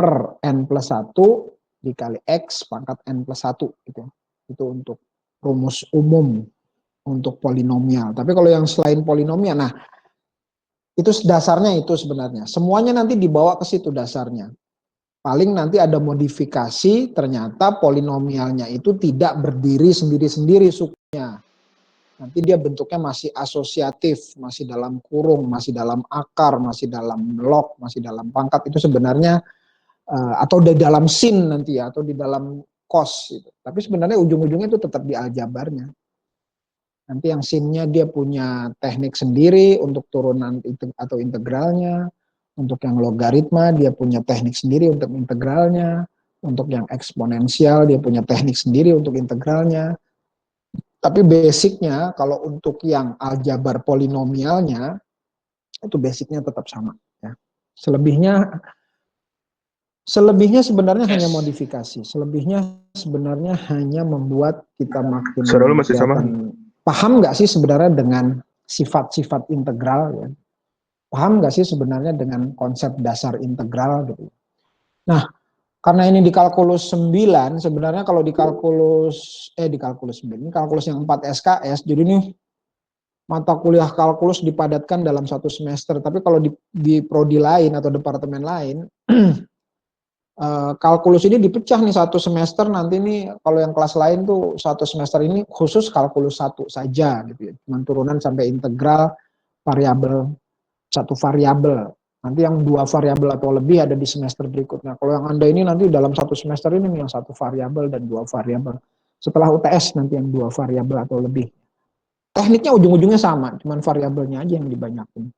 per N plus 1 dikali X pangkat N plus 1 gitu. Itu untuk rumus umum untuk polinomial. Tapi kalau yang selain polinomial, nah itu dasarnya itu sebenarnya. Semuanya nanti dibawa ke situ dasarnya. Paling nanti ada modifikasi, ternyata polinomialnya itu tidak berdiri sendiri-sendiri sukunya. Nanti dia bentuknya masih asosiatif, masih dalam kurung, masih dalam akar, masih dalam log, masih dalam pangkat. Itu sebenarnya atau di dalam sin nanti ya, atau di dalam cos gitu. Tapi sebenarnya ujung-ujungnya itu tetap di aljabarnya. Nanti yang sinnya dia punya teknik sendiri untuk turunan atau integralnya. Untuk yang logaritma dia punya teknik sendiri untuk integralnya. Untuk yang eksponensial dia punya teknik sendiri untuk integralnya. Tapi basicnya kalau untuk yang aljabar polinomialnya itu basicnya tetap sama. Ya. Selebihnya sebenarnya hanya modifikasi. Selebihnya sebenarnya hanya membuat kita makin kelihatan paham nggak sih sebenarnya dengan sifat-sifat integral. Ya. Paham nggak sih sebenarnya dengan konsep dasar integral gitu. Nah, karena ini di kalkulus 9, sebenarnya kalau di kalkulus 9, ini kalkulus yang 4 SKS, jadi ini mata kuliah kalkulus dipadatkan dalam satu semester. Tapi kalau di prodi lain atau departemen lain, kalkulus ini dipecah nih satu semester, nanti nih kalau yang kelas lain tuh satu semester ini khusus kalkulus 1 saja gitu ya. Cuman turunan sampai integral variabel, satu variabel. Nanti yang 2 variabel atau lebih ada di semester berikutnya. Kalau yang Anda ini nanti dalam satu semester ini yang 1 variabel dan 2 variabel. Setelah UTS nanti yang 2 variabel atau lebih. Tekniknya ujung-ujungnya sama, cuman variabelnya aja yang dibanyakin.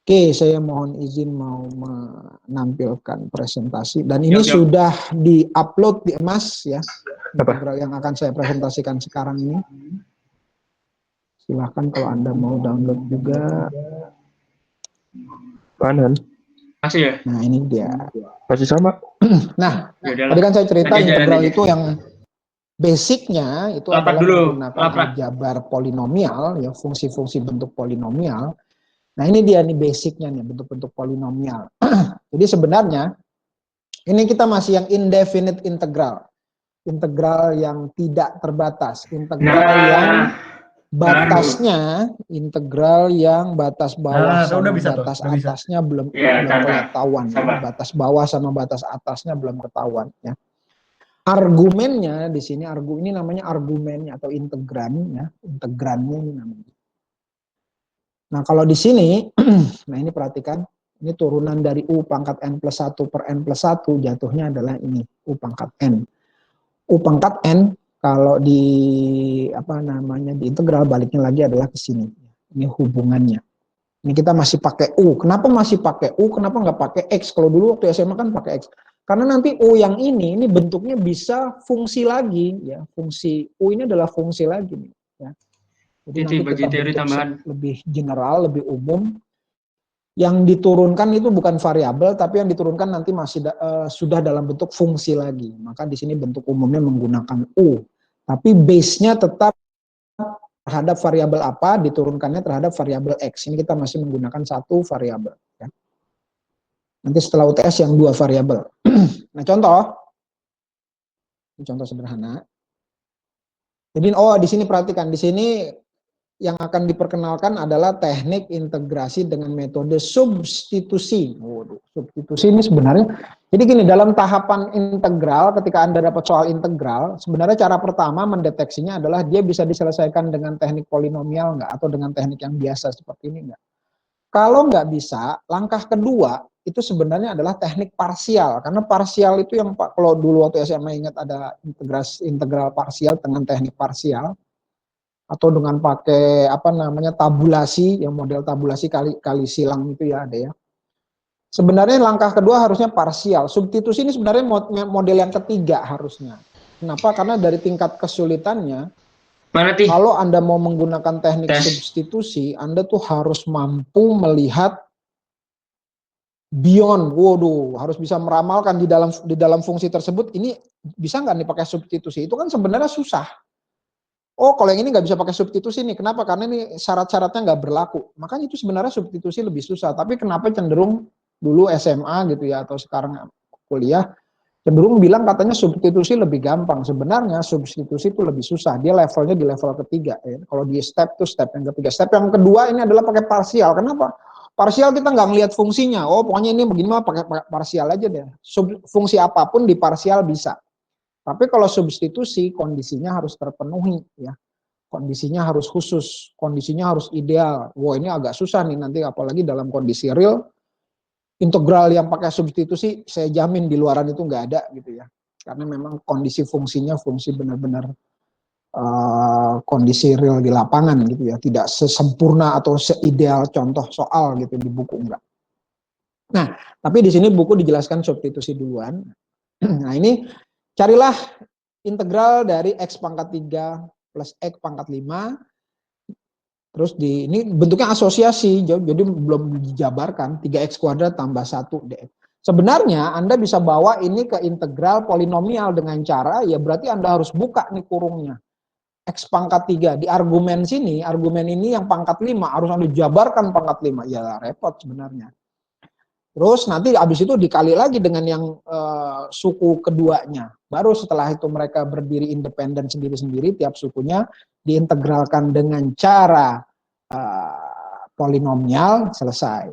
Oke, saya mohon izin mau menampilkan presentasi dan ini sudah di-upload di Emas ya. Integral yang akan saya presentasikan sekarang ini. Silahkan kalau Anda mau download juga. Kanan. Masih ya? Nah, ini dia. Masih sama. Nah, tadi kan saya cerita integral itu yang basicnya itu adalah menggunakan aljabar polinomial, ya fungsi-fungsi bentuk polinomial. Nah ini dia nih basicnya nih bentuk-bentuk polinomial. Jadi sebenarnya ini kita masih yang indefinite integral. Integral yang tidak terbatas. Integral yang batasnya, integral yang batas bawah sama batas atasnya belum ketahuan. Ya. Batas bawah sama batas atasnya belum ketahuan. Ya. Argumennya di sini, ini namanya argumennya atau integran. Ya. Integrannya ini namanya. Nah kalau di sini, nah ini perhatikan, ini turunan dari U pangkat N plus 1 per N plus 1 jatuhnya adalah ini, U pangkat N. U pangkat N kalau di, di integral baliknya lagi adalah ke sini. Ini hubungannya. Ini kita masih pakai U. Kenapa masih pakai U? Kenapa nggak pakai X? Kalau dulu waktu SMA kan pakai X. Karena nanti U yang ini bentuknya bisa fungsi lagi. Ya, fungsi U ini adalah fungsi lagi. Ya. Jadi nanti kita bentuk lebih general, lebih umum. Yang diturunkan itu bukan variabel, tapi yang diturunkan nanti masih sudah dalam bentuk fungsi lagi. Maka di sini bentuk umumnya menggunakan U. Tapi base-nya tetap terhadap variabel apa, diturunkannya terhadap variabel X. Ini kita masih menggunakan satu variabel. Ya. Nanti setelah UTS yang 2 variabel. Nah contoh sederhana. Jadi di sini perhatikan, di sini yang akan diperkenalkan adalah teknik integrasi dengan metode substitusi. Substitusi ini sebenarnya, jadi gini, dalam tahapan integral, ketika Anda dapat soal integral, sebenarnya cara pertama mendeteksinya adalah dia bisa diselesaikan dengan teknik polinomial nggak, atau dengan teknik yang biasa seperti ini nggak. Kalau nggak bisa, langkah kedua itu sebenarnya adalah teknik parsial, karena parsial itu yang kalau dulu waktu SMA ingat ada integral parsial dengan teknik parsial. Atau dengan pakai tabulasi, yang model tabulasi kali silang itu ya ada ya. Sebenarnya langkah kedua harusnya parsial. Substitusi ini sebenarnya model yang ketiga harusnya. Kenapa? Karena dari tingkat kesulitannya, kalau Anda mau menggunakan teknik substitusi, Anda tuh harus mampu melihat beyond. Harus bisa meramalkan di dalam fungsi tersebut ini bisa nggak nih pakai substitusi. Itu kan sebenarnya susah. Kalau yang ini nggak bisa pakai substitusi nih. Kenapa? Karena ini syarat-syaratnya nggak berlaku. Makanya itu sebenarnya substitusi lebih susah. Tapi kenapa cenderung dulu SMA gitu ya, atau sekarang kuliah, cenderung bilang katanya substitusi lebih gampang. Sebenarnya substitusi itu lebih susah. Dia levelnya di level ketiga. Ya. Kalau di step itu step yang ketiga. Step yang kedua ini adalah pakai parsial. Kenapa? Parsial kita nggak ngelihat fungsinya. Oh pokoknya ini begini mah pakai parsial aja deh. Fungsi apapun di parsial bisa. Tapi kalau substitusi kondisinya harus terpenuhi ya. Kondisinya harus khusus, kondisinya harus ideal. Wah ini agak susah nih nanti apalagi dalam kondisi real. Integral yang pakai substitusi saya jamin di luaran itu nggak ada gitu ya, karena memang kondisi fungsinya fungsi benar-benar kondisi real di lapangan gitu ya, tidak sesempurna atau seideal contoh soal gitu di buku enggak. Nah tapi di sini buku dijelaskan substitusi duluan. Nah ini carilah integral dari x pangkat 3 plus x pangkat 5. Terus ini bentuknya asosiasi, jadi belum dijabarkan 3x kuadrat tambah 1 dx. Sebenarnya Anda bisa bawa ini ke integral polinomial dengan cara, ya berarti Anda harus buka nih kurungnya. X pangkat 3, di argumen sini, argumen ini yang pangkat 5, harus Anda jabarkan pangkat 5. Ya repot sebenarnya. Terus nanti habis itu dikali lagi dengan yang suku keduanya. Baru setelah itu mereka berdiri independen sendiri-sendiri, tiap sukunya diintegralkan dengan cara polinomial, selesai.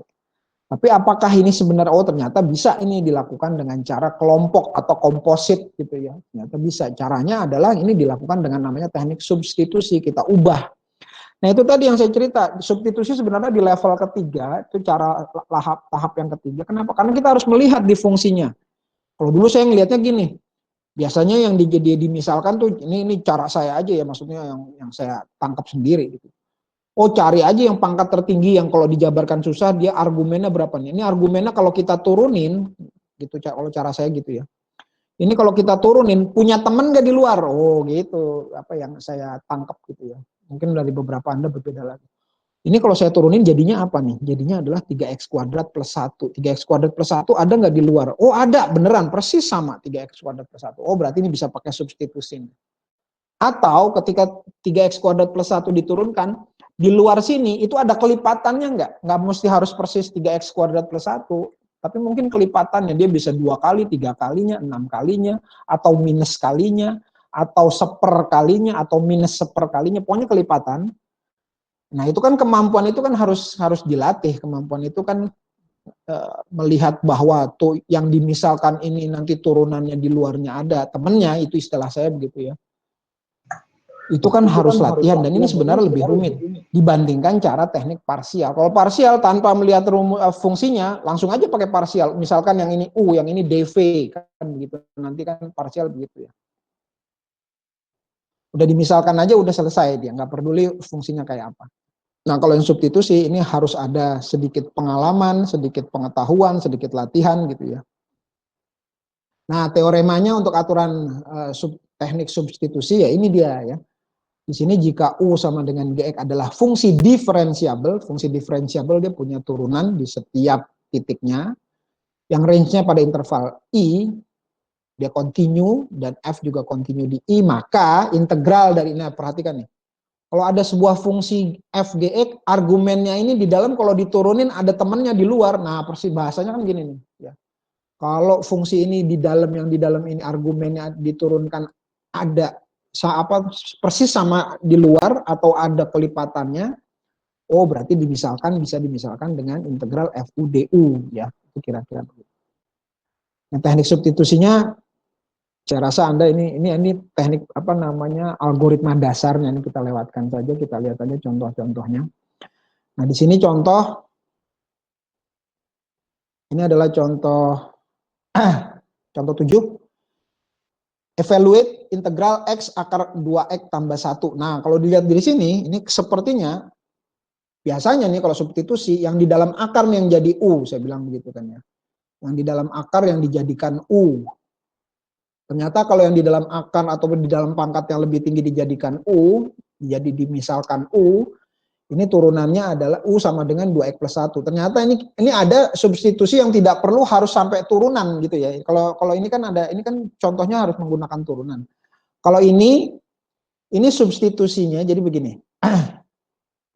Tapi apakah ini sebenarnya, oh ternyata bisa ini dilakukan dengan cara kelompok atau komposit gitu ya. Ternyata bisa. Caranya adalah ini dilakukan dengan namanya teknik substitusi, kita ubah. Nah itu tadi yang saya cerita, substitusi sebenarnya di level ketiga, itu cara tahap yang ketiga. Kenapa? Karena kita harus melihat di fungsinya. Kalau dulu saya ngelihatnya gini, biasanya yang dimisalkan tuh, ini cara saya aja ya, maksudnya yang saya tangkap sendiri. Gitu. Oh cari aja yang pangkat tertinggi, yang kalau dijabarkan susah, dia argumennya berapa nih. Ini argumennya kalau kita turunin, gitu kalau cara saya gitu ya. Ini kalau kita turunin, punya temen gak di luar? Oh gitu, apa yang saya tangkap gitu ya. Mungkin dari beberapa Anda berbeda lagi. Ini kalau saya turunin jadinya apa nih? Jadinya adalah 3x kuadrat plus 1. 3x kuadrat plus 1 ada nggak di luar? Oh ada, beneran, persis sama 3x kuadrat plus 1. Oh berarti ini bisa pakai substitusi. Atau ketika 3x kuadrat plus 1 diturunkan, di luar sini itu ada kelipatannya nggak? Nggak mesti harus persis 3x kuadrat plus 1. Tapi mungkin kelipatannya, dia bisa 2 kali, 3 kalinya, 6 kalinya, atau minus kalinya, atau seper kalinya, atau minus seper kalinya, pokoknya kelipatan. Nah itu kan kemampuan itu kan harus dilatih, kemampuan itu kan melihat bahwa tuh yang dimisalkan ini nanti turunannya di luarnya ada temennya, itu istilah saya begitu ya. Itu kan harus latihan, dan ini sebenarnya lebih rumit dibandingkan cara teknik parsial. Kalau parsial tanpa melihat fungsinya, langsung aja pakai parsial. Misalkan yang ini U, yang ini DV, kan begitu. Nanti kan parsial begitu ya. Udah dimisalkan aja udah selesai dia, nggak peduli fungsinya kayak apa. Nah kalau yang substitusi ini harus ada sedikit pengalaman, sedikit pengetahuan, sedikit latihan gitu ya. Nah teoremanya untuk aturan teknik substitusi ya ini dia ya. Di sini jika U sama dengan GX adalah fungsi diferensiabel dia punya turunan di setiap titiknya, yang range-nya pada interval I, dia continue, dan F juga continue di I, maka integral dari ini, perhatikan nih, kalau ada sebuah fungsi F, GX, argumennya ini di dalam kalau diturunin ada temannya di luar, nah persis bahasanya kan gini nih, ya. Kalau fungsi ini di dalam, yang di dalam ini argumennya diturunkan ada persis sama di luar atau ada kelipatannya, oh berarti bisa dimisalkan dengan integral FU/DU ya, itu kira-kira begitu. Nah, teknik substitusinya saya rasa Anda ini teknik apa namanya algoritma dasarnya, ini kita lewatkan saja, kita lihat aja contoh-contohnya. Nah di sini contoh, ini adalah contoh contoh 7. Evaluate integral X akar 2X tambah 1. Nah, kalau dilihat di sini, ini sepertinya, biasanya nih kalau substitusi, yang di dalam akar yang jadi U, saya bilang begitu kan ya. Yang di dalam akar yang dijadikan U. Ternyata kalau yang di dalam akar atau di dalam pangkat yang lebih tinggi dijadikan U, jadi dimisalkan U, ini turunannya adalah U sama dengan 2X plus 1. Ternyata ini ada substitusi yang tidak perlu harus sampai turunan gitu ya. Kalau ini kan ada, ini kan contohnya harus menggunakan turunan. Kalau ini substitusinya jadi begini.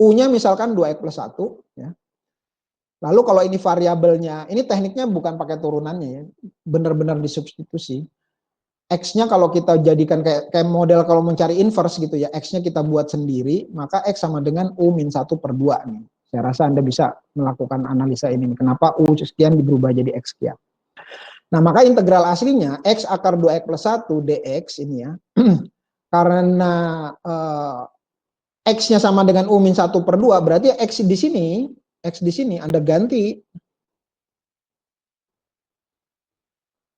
U-nya misalkan 2X plus 1 ya. Lalu kalau ini variabelnya, ini tekniknya bukan pakai turunannya ya, benar-benar disubstitusi. X-nya kalau kita jadikan kayak model kalau mencari inverse gitu ya, X-nya kita buat sendiri, maka X sama dengan U-1/2 nih. Saya rasa Anda bisa melakukan analisa ini. Kenapa U sekian berubah jadi X sekian. Nah, maka integral aslinya X akar 2X plus 1 dx ini ya, karena X-nya sama dengan U-1/2, berarti X di sini Anda ganti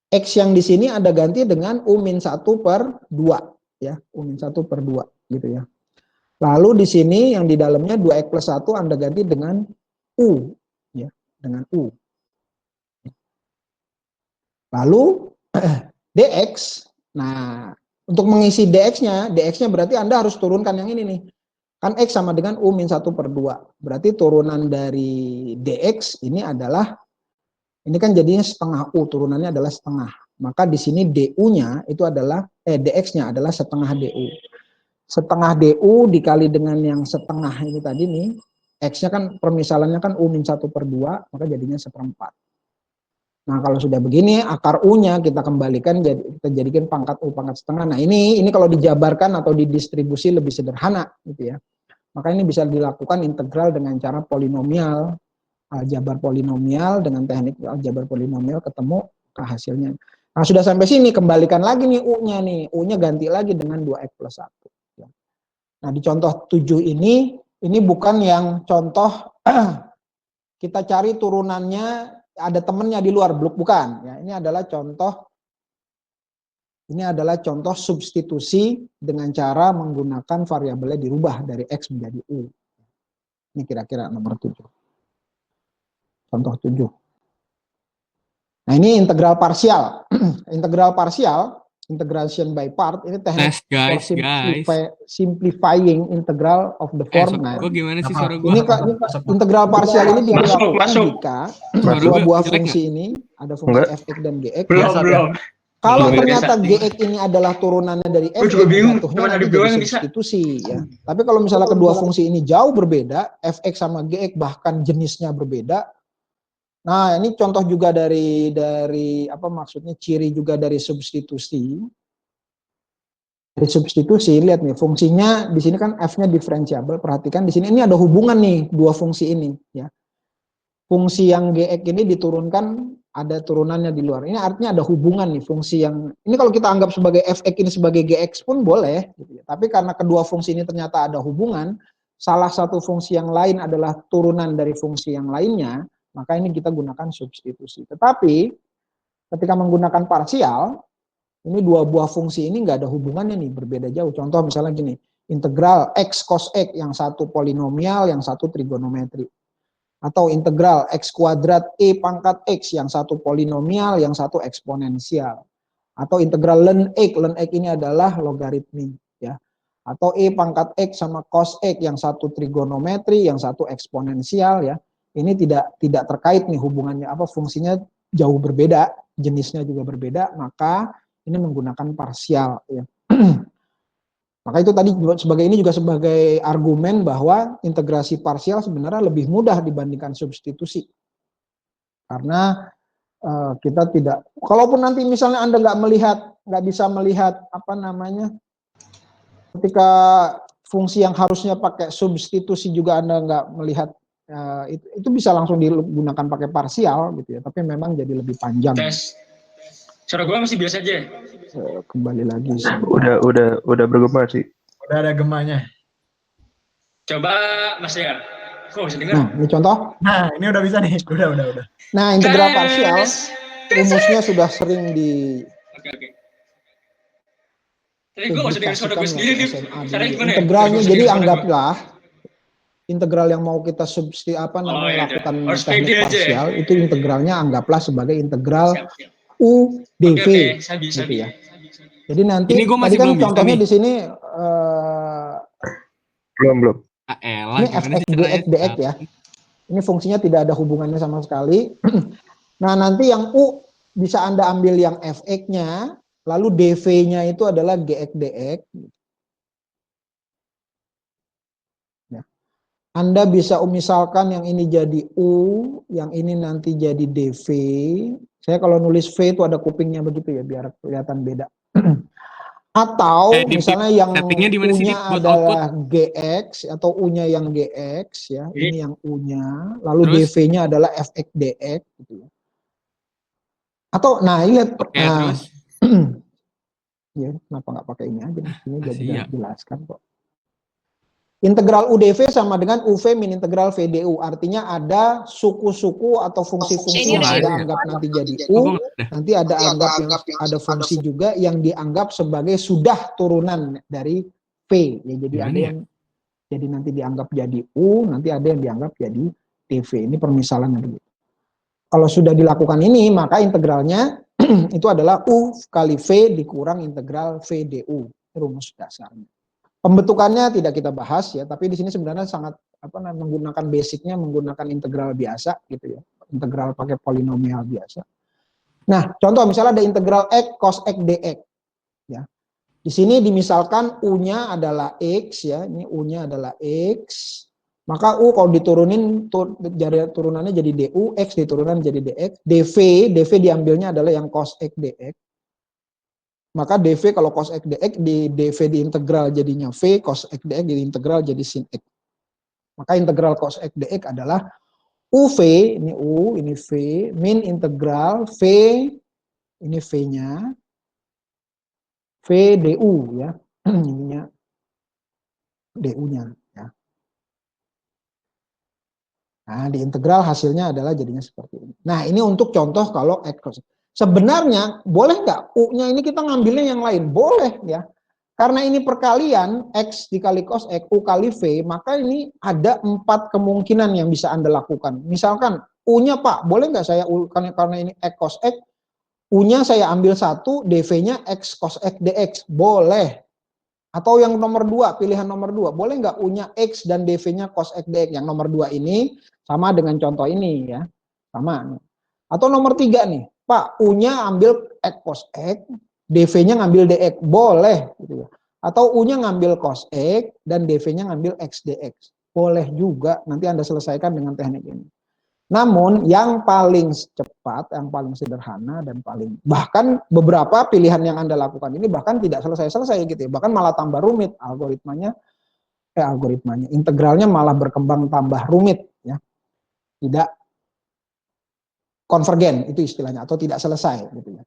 X yang di sini Anda ganti dengan U-1/2 ya, U-1/2 gitu ya. Lalu di sini yang di dalamnya 2X plus 1 Anda ganti dengan U ya, dengan U. Lalu dx, nah untuk mengisi dx-nya berarti Anda harus turunkan yang ini nih. Kan X sama dengan U-1/2. Berarti turunan dari dx ini adalah, ini kan jadinya setengah U, turunannya adalah setengah. Maka di sini DU-nya itu adalah, dx-nya adalah setengah DU. Setengah DU dikali dengan yang setengah ini tadi nih, X-nya kan permisalannya kan U-1/2, maka jadinya 1/4. Nah kalau sudah begini, akar U-nya kita kembalikan, kita jadikan pangkat U pangkat setengah. Nah ini kalau dijabarkan atau didistribusi lebih sederhana gitu ya. Maka ini bisa dilakukan integral dengan cara polinomial, aljabar polinomial dengan teknik aljabar polinomial ketemu ke hasilnya. Nah sudah sampai sini, kembalikan lagi nih U-nya nih. U-nya ganti lagi dengan 2X plus 1. Nah di contoh 7 ini bukan yang contoh kita cari turunannya ada temennya di luar blok, bukan ya. Ini adalah contoh substitusi dengan cara menggunakan variabelnya dirubah dari X menjadi U. Ini kira-kira nomor 7. Contoh 7. Nah ini integral parsial. Integral parsial, integration by part, ini teknik for simplifying integral of the form. Nah, gimana sih suara ini integral parsial ini dilakukan jika dua fungsi ini, ada fungsi fx dan gx. Belum. Kalau ternyata gx ini adalah turunannya dari fx, jatuhnya nanti jadi substitusi ya. Tapi kalau misalnya kedua fungsi ini jauh berbeda, fx sama gx bahkan jenisnya berbeda. Nah, ini contoh juga dari apa maksudnya, ciri juga dari substitusi. Dari substitusi, lihat nih fungsinya di sini kan f-nya diferensiabel. Perhatikan di sini ini ada hubungan nih dua fungsi ini ya. Fungsi yang gx ini diturunkan, ada turunannya di luar. Ini artinya ada hubungan nih fungsi yang ini kalau kita anggap sebagai fx ini sebagai gx pun boleh gitu ya. Tapi karena kedua fungsi ini ternyata ada hubungan, salah satu fungsi yang lain adalah turunan dari fungsi yang lainnya, maka ini kita gunakan substitusi. Tetapi ketika menggunakan parsial, ini dua buah fungsi ini nggak ada hubungannya nih, berbeda jauh. Contoh misalnya gini, integral x cos x, yang satu polinomial, yang satu trigonometri. Atau integral x kuadrat e pangkat x, yang satu polinomial, yang satu eksponensial. Atau integral ln x ini adalah logaritmik ya. Atau e pangkat x sama cos x, yang satu trigonometri, yang satu eksponensial ya. Ini tidak terkait nih hubungannya apa, fungsinya jauh berbeda, jenisnya juga berbeda, maka ini menggunakan parsial ya. Maka itu tadi ini juga sebagai argumen bahwa integrasi parsial sebenarnya lebih mudah dibandingkan substitusi. Karena kita tidak, kalaupun nanti misalnya Anda nggak bisa melihat apa namanya, ketika fungsi yang harusnya pakai substitusi juga Anda nggak melihat, itu bisa langsung digunakan pakai parsial gitu ya, tapi memang jadi lebih panjang. Suara gue masih biasa aja. Kembali lagi. Udah bergema sih. Udah ada gemanya. Coba Mas Dengar. Kok bisa dengar? Nah, ini contoh. Nah, ini udah bisa nih. Udah. Nah, integral parsial rumusnya sudah sering Oke. Tapi gue gak usah dengar suara gue sendiri nih. Integralnya jadi anggaplah integral yang mau kita lakukan teknik parsial itu integralnya anggaplah sebagai integral U dv gitu ya. Jadi nanti tadi kan contohnya di sini belum. Ini fx dx ya. Ini fungsinya tidak ada hubungannya sama sekali. Nah, nanti yang U bisa Anda ambil yang fx-nya, lalu dv-nya itu adalah gx dx. Ya. Anda bisa misalkan yang ini jadi U, yang ini nanti jadi DV. Saya kalau nulis V itu ada kupingnya begitu ya, biar kelihatan beda. Atau misalnya yang U-nya adalah GX atau U-nya yang GX ya, ini yang U-nya, lalu DV-nya adalah FX-DX gitu ya. Atau nah lihat terus ya, kenapa nggak pakai ini aja, mestinya jadi jelaskan kok. Integral UDV sama dengan UV min integral VDU, artinya ada suku-suku atau fungsi-fungsi yang saya anggap nanti jadi U, nanti ada ada fungsi juga yang dianggap sebagai sudah turunan dari V, ya jadi ada yang jadi nanti dianggap jadi U, nanti ada yang dianggap jadi DV. Ini permisalannya begitu. Kalau sudah dilakukan ini, maka integralnya itu adalah U kali V dikurang integral VDU, rumus dasarnya. Pembentukannya tidak kita bahas ya, tapi di sini sebenarnya sangat menggunakan basicnya menggunakan integral biasa gitu ya, integral pakai polinomial biasa. Nah, contoh misalnya ada integral x cos x dx ya. Di sini dimisalkan u-nya adalah x ya, ini u-nya adalah x. Maka u kalau diturunin turunannya jadi du, x diturunan jadi dx, dv diambilnya adalah yang cos x dx. Maka dv kalau cos x dx di dv diintegral jadinya v, cos x dx jadi integral jadi sin x. Maka integral cos x dx adalah uv, ini u, ini v, min integral v, ini v-nya, v du ya, ininya du-nya ya. Nah, di integral hasilnya adalah jadinya seperti ini. Nah, ini untuk contoh kalau x cos. Sebenarnya boleh nggak U-nya ini kita ngambilnya yang lain? Boleh ya. Karena ini perkalian X dikali cos X, U kali V, maka ini ada 4 kemungkinan yang bisa Anda lakukan. Misalkan U-nya Pak, boleh nggak saya, karena ini X cos X, U-nya saya ambil 1, DV-nya X cos X DX. Boleh. Atau yang nomor 2, pilihan nomor 2, boleh nggak U-nya X dan DV-nya cos X DX. Yang nomor 2 ini sama dengan contoh ini ya. Sama. Atau nomor 3 nih. Pak, U-nya ambil X cos X, DV-nya ngambil DX, boleh gitu ya. Atau U-nya ngambil cos X dan DV-nya ngambil X DX. Boleh juga, nanti Anda selesaikan dengan teknik ini. Namun yang paling cepat, yang paling sederhana dan paling bahkan beberapa pilihan yang Anda lakukan ini bahkan tidak selesai-selesai gitu ya. Bahkan malah tambah rumit algoritmanya, integralnya malah berkembang tambah rumit ya. Tidak konvergen itu istilahnya, atau tidak selesai gitu ya.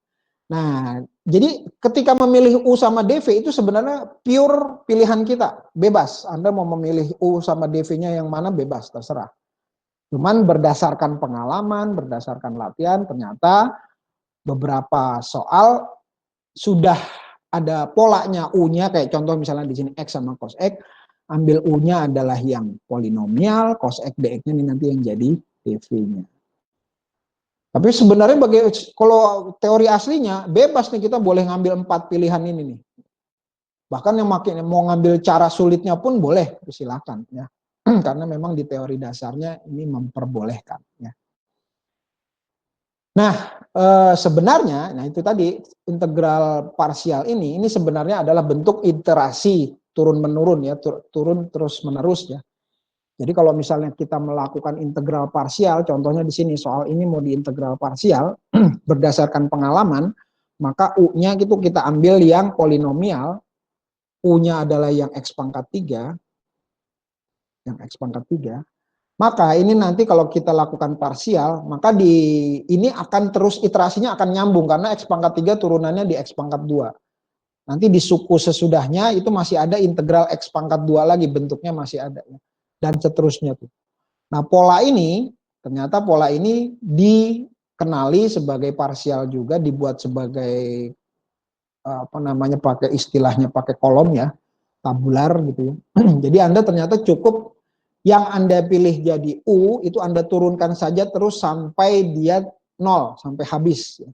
Nah, jadi ketika memilih U sama DV itu sebenarnya pure pilihan kita, bebas. Anda mau memilih U sama DV-nya yang mana bebas, terserah. Cuman berdasarkan pengalaman, berdasarkan latihan, ternyata beberapa soal sudah ada polanya U-nya, kayak contoh misalnya di sini X sama cos X, ambil U-nya adalah yang polinomial, cos X DX-nya ini nanti yang jadi DV-nya. Tapi sebenarnya kalau teori aslinya bebas nih, kita boleh ngambil 4 pilihan ini nih. Bahkan yang mau ngambil cara sulitnya pun boleh, silakan ya. Karena memang di teori dasarnya ini memperbolehkan ya. Nah, sebenarnya nah itu tadi integral parsial ini sebenarnya adalah bentuk iterasi turun menurun ya, turun terus menerus ya. Jadi kalau misalnya kita melakukan integral parsial, contohnya di sini soal ini mau diintegral parsial berdasarkan pengalaman, maka U-nya itu kita ambil yang polinomial, U-nya adalah yang X pangkat 3, yang X pangkat 3, maka ini nanti kalau kita lakukan parsial, maka ini akan terus iterasinya akan nyambung, karena X pangkat 3 turunannya di X pangkat 2. Nanti di suku sesudahnya itu masih ada integral X pangkat 2 lagi, bentuknya masih ada ya. Dan seterusnya tuh. Nah, ternyata pola ini dikenali sebagai parsial juga, dibuat sebagai pakai istilahnya pakai kolom ya, tabular gitu ya. Jadi Anda ternyata cukup yang Anda pilih jadi U itu Anda turunkan saja terus sampai dia 0, sampai habis ya.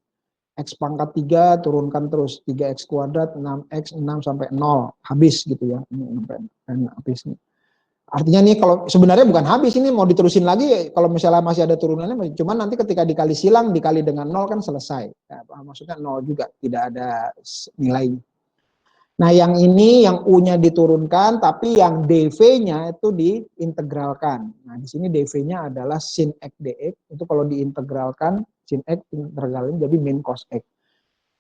X pangkat 3 turunkan terus 3x kuadrat 6x 6 sampai 0 habis gitu ya. Ini sampai habis nih. Artinya nih kalau sebenarnya bukan habis, ini mau diterusin lagi kalau misalnya masih ada turunannya, cuman nanti ketika dikali silang dikali dengan 0 kan selesai ya, maksudnya 0 juga, tidak ada nilai. Nah, yang ini yang U-nya diturunkan, tapi yang dV-nya itu diintegralkan. Nah, di sini dV-nya adalah sin X dx. Itu kalau diintegralkan, sin X integralin jadi min cos X.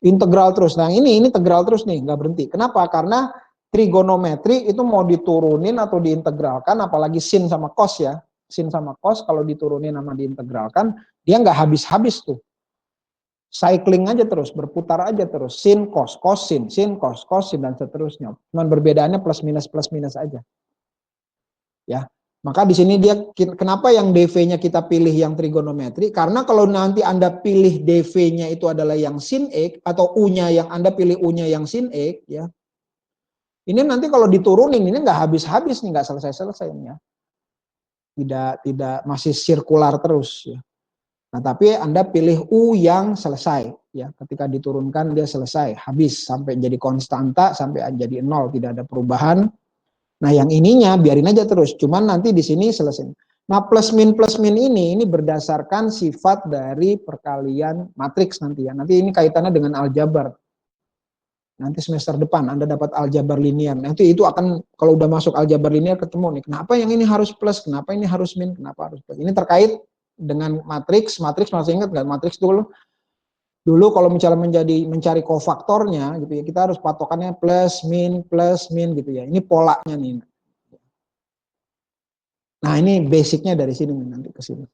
Integral terus. Nah, ini integral terus nih, nggak berhenti. Kenapa? Karena trigonometri itu mau diturunin atau diintegralkan, apalagi sin sama cos ya. Sin sama cos kalau diturunin sama diintegralkan, dia nggak habis-habis tuh. Cycling aja terus, berputar aja terus, sin cos sin cos sin dan seterusnya. Cuman perbedaannya plus minus aja. Ya. Maka di sini dia kenapa yang dv-nya kita pilih yang trigonometri? Karena kalau nanti Anda pilih dv-nya itu adalah yang sin x atau u-nya yang Anda pilih u-nya yang sin x ya. Ini nanti kalau diturunin ini nggak habis-habis nih, nggak selesai-selesai ya. Tidak masih sirkular terus ya. Nah, tapi Anda pilih U yang selesai, ya. Ketika diturunkan dia selesai, habis sampai jadi konstanta, sampai jadi 0, tidak ada perubahan. Nah, yang ininya biarin aja terus, cuman nanti di sini selesai. Nah, plus min ini berdasarkan sifat dari perkalian matriks nanti ya. Nanti ini kaitannya dengan aljabar. Nanti semester depan Anda dapat aljabar linier. Nanti itu akan kalau udah masuk aljabar linier ketemu nih. Kenapa yang ini harus plus? Kenapa ini harus min? Kenapa harus plus? Ini terkait dengan matriks masih ingat nggak matriks dulu kalau misalnya mencari kofaktornya gitu ya, kita harus patokannya plus min gitu ya. Ini polanya nih. Nah, ini basicnya dari sini nanti ke sini.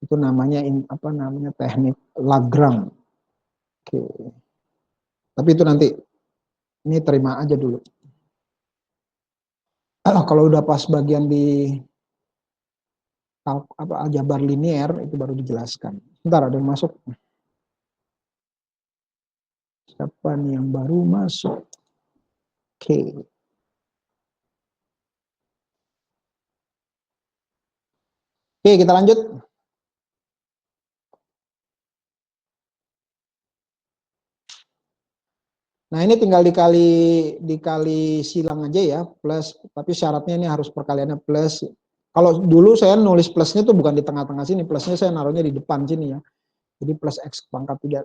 Itu namanya teknik Lagrange. Oke. Tapi itu nanti ini terima aja dulu. Kalau udah pas bagian di aljabar linier itu baru dijelaskan. Bentar ada yang masuk. Siapa nih yang baru masuk? Oke. Oke, kita lanjut. Nah, ini tinggal dikali silang aja ya, plus, tapi syaratnya ini harus perkaliannya plus. Kalau dulu saya nulis plusnya tuh bukan di tengah-tengah sini, plusnya saya naruhnya di depan sini ya. Jadi plus X pangkat 3.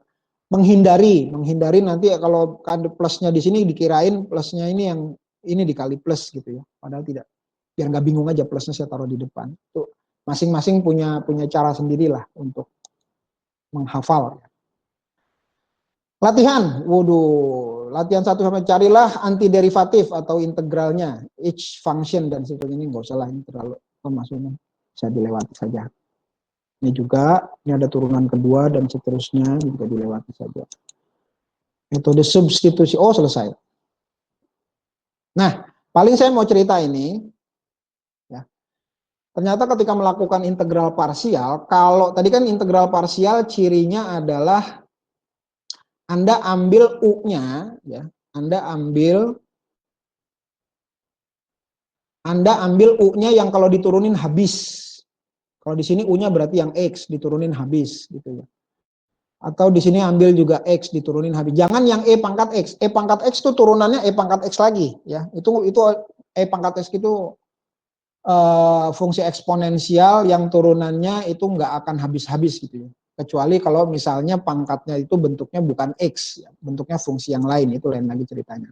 Menghindari nanti ya kalau plusnya di sini dikirain plusnya ini yang ini dikali plus gitu ya. Padahal tidak. Biar nggak bingung aja plusnya saya taruh di depan. Tuh masing-masing punya cara sendirilah untuk menghafal. Latihan, latihan 1 sampai carilah antiderivatif atau integralnya, each function dan sebagainya. Ini nggak usah lah, ini terlalu maksudnya bisa dilewati saja. Ini juga, ini ada turunan kedua dan seterusnya juga dilewati saja. Metode substitusi, selesai. Nah, paling saya mau cerita ini, ya. Ternyata ketika melakukan integral parsial, kalau tadi kan integral parsial cirinya adalah Anda ambil U-nya, ya. Anda ambil U-nya yang kalau diturunin habis. Kalau di sini U-nya berarti yang X diturunin habis, gitu ya. Atau di sini ambil juga X diturunin habis. Jangan yang E pangkat X. E pangkat X itu turunannya E pangkat X lagi, ya. Itu E pangkat X itu fungsi eksponensial yang turunannya itu nggak akan habis-habis gitu ya. Kecuali kalau misalnya pangkatnya itu bentuknya bukan X, ya, bentuknya fungsi yang lain, itu lain lagi ceritanya.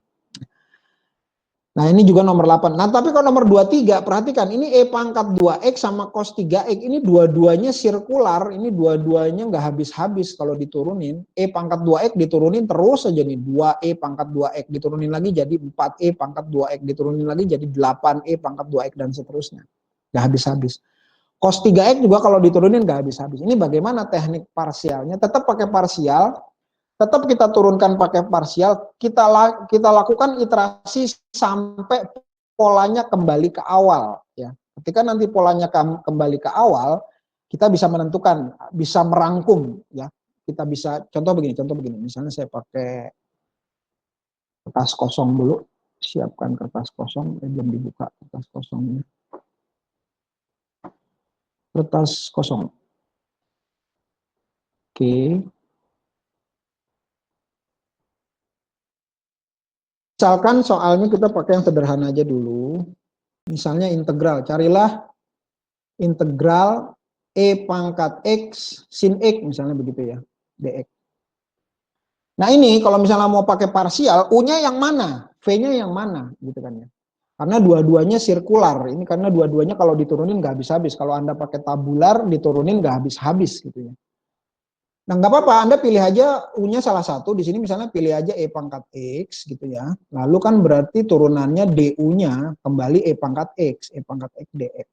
Nah, ini juga nomor 8. Nah, tapi kalau nomor 23, perhatikan, ini E pangkat 2X sama cos 3X, ini dua-duanya sirkular, ini dua-duanya nggak habis-habis kalau diturunin. E pangkat 2X diturunin terus aja nih, 2E pangkat 2X diturunin lagi jadi 4E pangkat 2X, diturunin lagi jadi 8E pangkat 2X, dan seterusnya. Nggak habis-habis. Cos 3X juga kalau diturunin nggak habis-habis. Ini bagaimana teknik parsialnya? Tetap pakai parsial, tetap kita turunkan pakai parsial, kita lakukan iterasi sampai polanya kembali ke awal. Ya. Ketika nanti polanya kembali ke awal, kita bisa menentukan, bisa merangkum. Ya. Kita bisa, contoh begini, misalnya saya pakai kertas kosong dulu, siapkan kertas kosong, belum dibuka kertas kosongnya. Kertas kosong. Oke. Misalkan soalnya kita pakai yang sederhana aja dulu. Misalnya integral, carilah integral E pangkat X sin X, misalnya begitu ya, dx. Nah ini kalau misalnya mau pakai parsial, U-nya yang mana? V-nya yang mana? Gitu kan ya. Karena dua-duanya sirkular. Ini karena dua-duanya kalau diturunin nggak habis-habis. Kalau Anda pakai tabular, diturunin nggak habis-habis gitu ya. Nah nggak apa-apa, Anda pilih aja U-nya salah satu. Di sini misalnya pilih aja E pangkat X gitu ya. Lalu kan berarti turunannya DU-nya kembali E pangkat X. E pangkat X DX.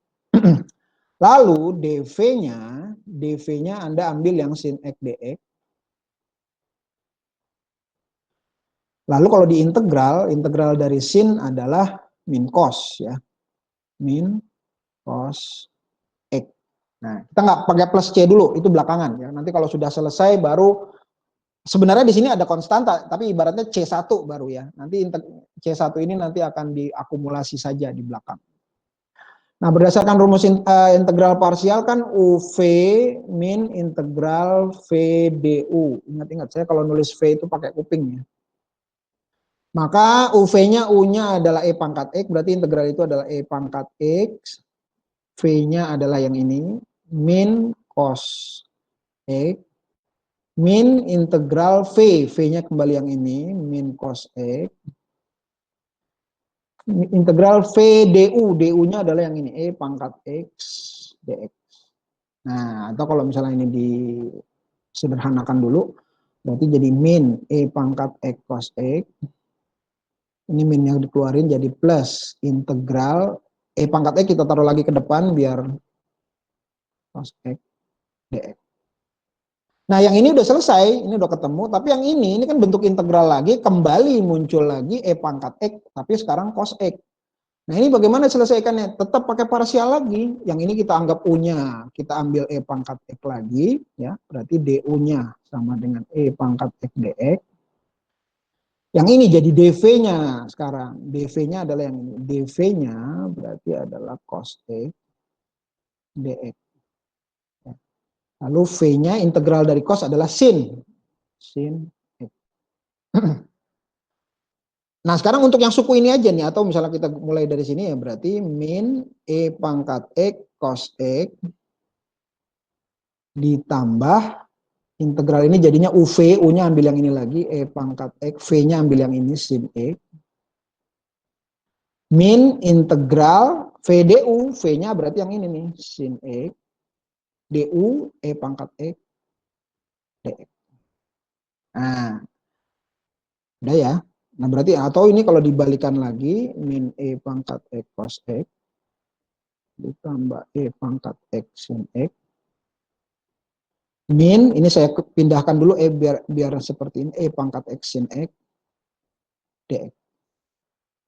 Lalu DV-nya Anda ambil yang sin X DX. Lalu kalau diintegral, integral dari sin adalah min cos ya. Min cos X. Nah, kita nggak pakai plus C dulu, itu belakangan ya. Nanti kalau sudah selesai baru sebenarnya di sini ada konstanta, tapi ibaratnya C1 baru ya. Nanti C1 ini nanti akan diakumulasi saja di belakang. Nah, berdasarkan rumus integral parsial kan UV min integral VDU. Ingat-ingat saya kalau nulis V itu pakai kuping ya. Maka UV-nya U-nya adalah E pangkat X, berarti integral itu adalah E pangkat X. V-nya adalah yang ini, min cos X, min integral V, V-nya kembali yang ini, min cos X, integral V DU, DU-nya adalah yang ini, E pangkat X dx. Nah, atau kalau misalnya ini disederhanakan dulu, berarti jadi min E pangkat X cos X, ini min yang dikeluarin jadi plus integral E pangkat X kita taruh lagi ke depan biar cos X dx. Nah yang ini udah selesai, ini udah ketemu, tapi yang ini kan bentuk integral lagi, kembali muncul lagi E pangkat X, tapi sekarang cos X. Nah ini bagaimana selesaikannya? Tetap pakai parsial lagi, yang ini kita anggap U-nya, kita ambil E pangkat X lagi, ya berarti DU-nya sama dengan E pangkat X dx. Yang ini jadi DV-nya sekarang. DV-nya adalah yang ini. DV-nya berarti adalah cos X dx. Lalu V-nya integral dari cos adalah sin. Sin X. Nah sekarang untuk yang suku ini aja nih. Atau misalnya kita mulai dari sini ya. Berarti min E pangkat X cos X ditambah integral ini jadinya UV, U-nya ambil yang ini lagi, E pangkat X, V-nya ambil yang ini, sin X. Min integral VDU, V-nya berarti yang ini nih, sin X. DU, E pangkat X, dx. Nah, udah ya. Nah berarti, atau ini kalau dibalikan lagi, min E pangkat X cos X, ditambah E pangkat X sin X. Min, ini saya pindahkan dulu E biar seperti ini, E pangkat X sin X, dx.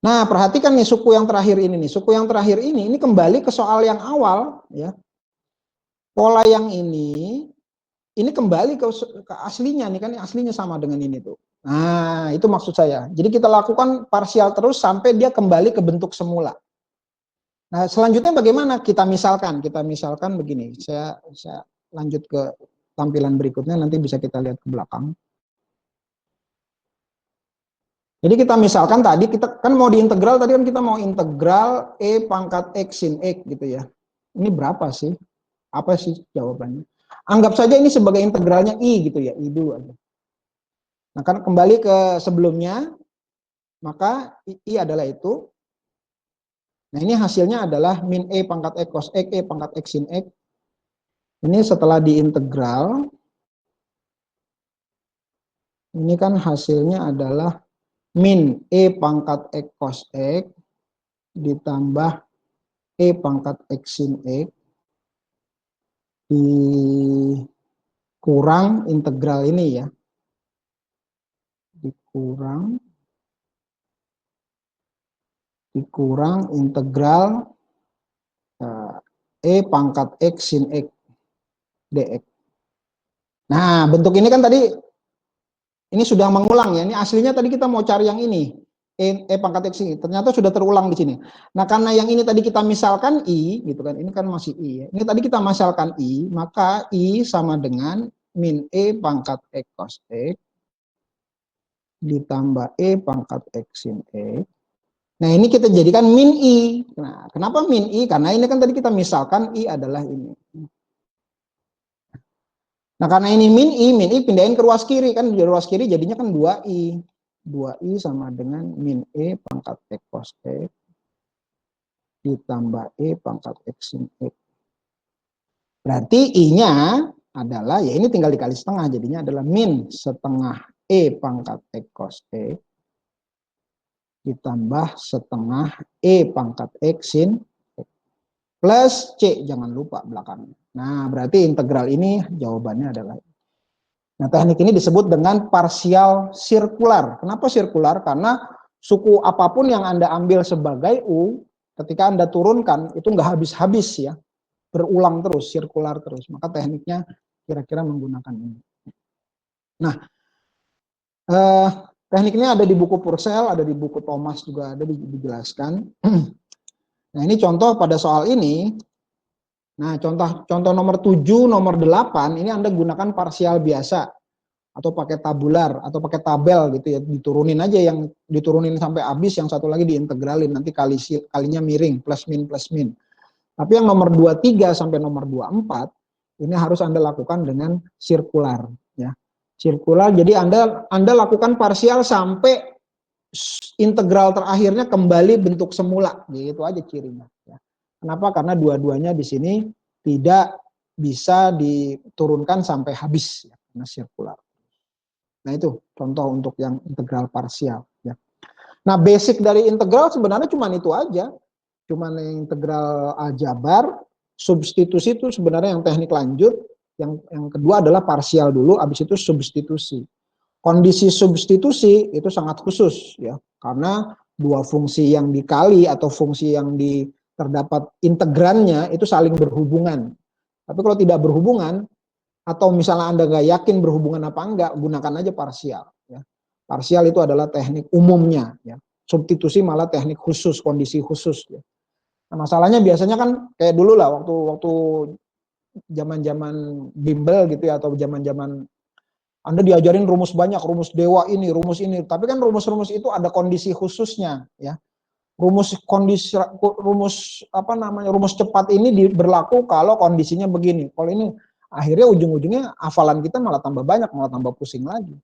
Nah, perhatikan nih suku yang terakhir ini nih. Suku yang terakhir ini kembali ke soal yang awal ya. Pola yang ini kembali ke aslinya nih kan, aslinya sama dengan ini tuh. Nah, itu maksud saya. Jadi kita lakukan parsial terus sampai dia kembali ke bentuk semula. Nah, selanjutnya bagaimana? Kita misalkan begini. Saya lanjut ke tampilan berikutnya, nanti bisa kita lihat ke belakang. Jadi kita misalkan tadi kita kan mau diintegral, tadi kan kita mau integral E pangkat X sin X gitu ya. Ini berapa sih? Apa sih jawabannya? Anggap saja ini sebagai integralnya I gitu ya, I dulu aja. Nah kan kembali ke sebelumnya, maka I adalah itu. Nah ini hasilnya adalah min E pangkat X cos X, E pangkat X sin X. Ini setelah diintegral, ini kan hasilnya adalah min E pangkat X cos X ditambah E pangkat X sin X dikurang integral ini ya. Dikurang integral E pangkat X sin X dx. Nah bentuk ini kan tadi ini sudah mengulang ya, ini aslinya tadi kita mau cari yang ini, E pangkat X ini, ternyata sudah terulang di sini. Nah karena yang ini tadi kita misalkan I, gitu kan, ini kan masih I ya, ini tadi kita misalkan I, maka I sama dengan min E pangkat X cos X ditambah E pangkat X sin X. Nah ini kita jadikan min I. Nah kenapa min I? Karena ini kan tadi kita misalkan I adalah ini. Nah, karena ini min I pindahin ke ruas kiri, kan di ruas kiri jadinya kan 2I. 2I sama dengan min E pangkat X cos X ditambah E pangkat X sin X. Berarti I-nya adalah, ya ini tinggal dikali setengah, jadinya adalah min setengah E pangkat X cos X ditambah setengah E pangkat X sin X plus C, jangan lupa belakangnya. Nah, berarti integral ini jawabannya adalah. Nah, teknik ini disebut dengan parsial sirkular. Kenapa sirkular? Karena suku apapun yang Anda ambil sebagai U, ketika Anda turunkan, itu nggak habis-habis ya. Berulang terus, sirkular terus. Maka tekniknya kira-kira menggunakan ini. Nah, teknik ini ada di buku Purcell, ada di buku Thomas juga ada dijelaskan. Nah, ini contoh pada soal ini. Nah, contoh nomor 7, nomor 8, ini Anda gunakan parsial biasa. Atau pakai tabular, atau pakai tabel gitu ya. Diturunin aja, yang diturunin sampai habis, yang satu lagi diintegralin. Nanti kalinya miring, plus min. Tapi yang nomor 23 sampai nomor 24, ini harus Anda lakukan dengan sirkular. Ya. Sirkular, jadi Anda lakukan parsial sampai integral terakhirnya kembali bentuk semula. Gitu aja cirinya. Ya. Kenapa? Karena dua-duanya di sini tidak bisa diturunkan sampai habis, ya, karena sirkular. Nah, itu contoh untuk yang integral parsial. Ya. Nah, basic dari integral sebenarnya cuma itu aja. Cuma yang integral aljabar, substitusi itu sebenarnya yang teknik lanjut. Yang kedua adalah parsial dulu, habis itu substitusi. Kondisi substitusi itu sangat khusus, ya, karena dua fungsi yang dikali atau fungsi yang terdapat integrannya itu saling berhubungan. Tapi kalau tidak berhubungan, atau misalnya Anda nggak yakin berhubungan apa enggak, gunakan aja parsial. Ya. Parsial itu adalah teknik umumnya. Ya. Substitusi malah teknik khusus, kondisi khusus. Ya. Nah, masalahnya biasanya kan kayak dulu lah, waktu zaman-zaman bimbel gitu ya, atau zaman-zaman Anda diajarin rumus banyak, rumus dewa ini, rumus ini. Tapi kan rumus-rumus itu ada kondisi khususnya. Ya. Rumus cepat ini berlaku kalau kondisinya begini. Kalau ini akhirnya ujung-ujungnya hafalan kita malah tambah banyak, malah tambah pusing lagi.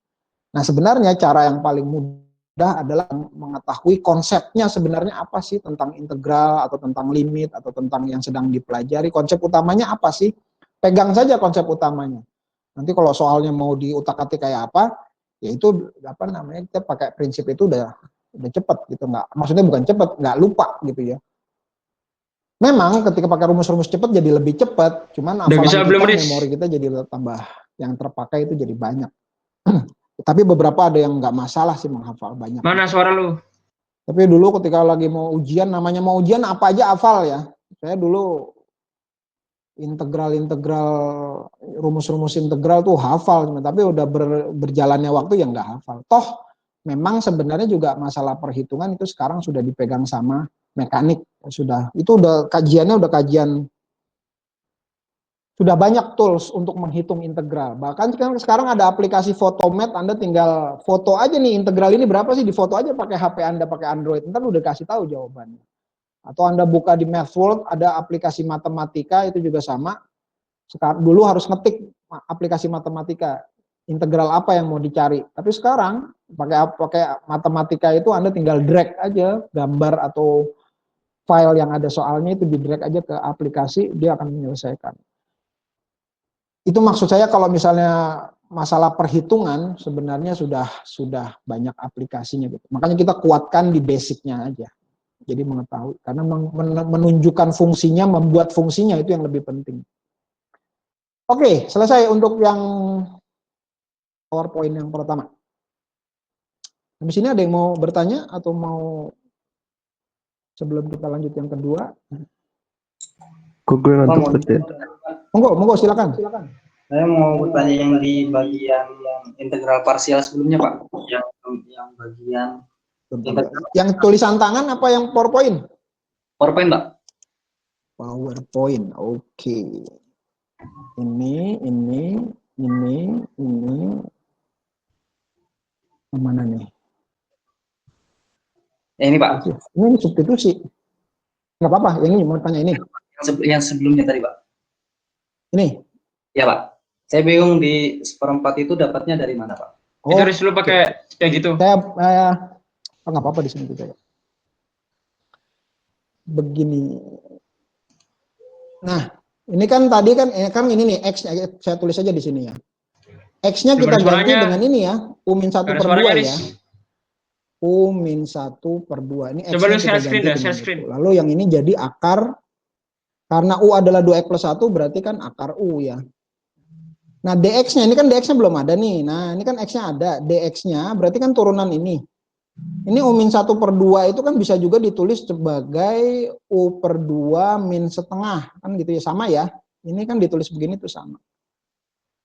Nah, sebenarnya cara yang paling mudah adalah mengetahui konsepnya sebenarnya apa sih tentang integral atau tentang limit atau tentang yang sedang dipelajari. Konsep utamanya apa sih? Pegang saja konsep utamanya. Nanti kalau soalnya mau diutak-atik kayak apa, ya itu kita pakai prinsip itu udah cepat gitu, maksudnya bukan cepat, nggak lupa gitu ya. Memang ketika pakai rumus-rumus cepat jadi lebih cepat, cuman hafalan kita, memori kita jadi tambah, yang terpakai itu jadi banyak. Tapi beberapa ada yang nggak masalah sih menghafal banyak. Mana suara lu? Tapi dulu ketika lagi mau ujian, namanya mau ujian apa aja hafal ya. Saya dulu rumus-rumus integral tuh hafal, tapi udah berjalannya waktu yang nggak hafal. Toh memang sebenarnya juga masalah perhitungan itu sekarang sudah dipegang sama mekanik, kajiannya sudah banyak tools untuk menghitung integral. Bahkan sekarang ada aplikasi Photomat, Anda tinggal foto aja nih integral ini berapa sih, difoto aja pakai HP Anda, pakai Android, ntar udah kasih tahu jawabannya. Atau Anda buka di MathWorld, ada aplikasi matematika, itu juga sama. Sekarang dulu harus ngetik aplikasi matematika, integral apa yang mau dicari. Tapi sekarang pakai matematika itu Anda tinggal drag aja gambar atau file yang ada soalnya, itu di drag aja ke aplikasi, dia akan menyelesaikan. Itu maksud saya kalau misalnya masalah perhitungan sebenarnya sudah banyak aplikasinya gitu. Makanya kita kuatkan di basicnya aja. Jadi mengetahui, karena menunjukkan fungsinya, membuat fungsinya itu yang lebih penting. Oke, selesai untuk yang PowerPoint yang pertama. Di sini ada yang mau bertanya atau mau sebelum kita lanjut yang kedua? Kok gue ngantuk ya? Monggo silakan. Saya mau bertanya yang di bagian integral parsial sebelumnya, Pak. Yang bagian yang tulisan tangan apa yang PowerPoint? PowerPoint, Pak. PowerPoint, oke. Ini. Mana nih? Ini, Pak. Ini substitusi. Nggak apa-apa, yang ini mau tanya ini. Yang sebelumnya tadi, Pak. Ini? Ya, Pak. Saya bingung di seperempat itu dapatnya dari mana, Pak? Itu harus lu pakai kayak gitu. Saya nggak apa-apa di sini juga ya. Begini. Nah, ini kan tadi kan ini nih X, saya tulis aja di sini ya. X-nya kita ganti dengan ini ya, U-1/2 ya. U-1/2. Ini X-nya kita ganti dengan itu. Lalu yang ini jadi akar, karena U adalah 2x+1, berarti kan akar U ya. Nah, dx-nya, ini kan dx-nya belum ada nih. Nah, ini kan x-nya ada. dx-nya berarti kan turunan ini. Ini U-1/2 itu kan bisa juga ditulis sebagai U/2 min setengah. Kan gitu ya, sama ya. Ini kan ditulis begini tuh sama.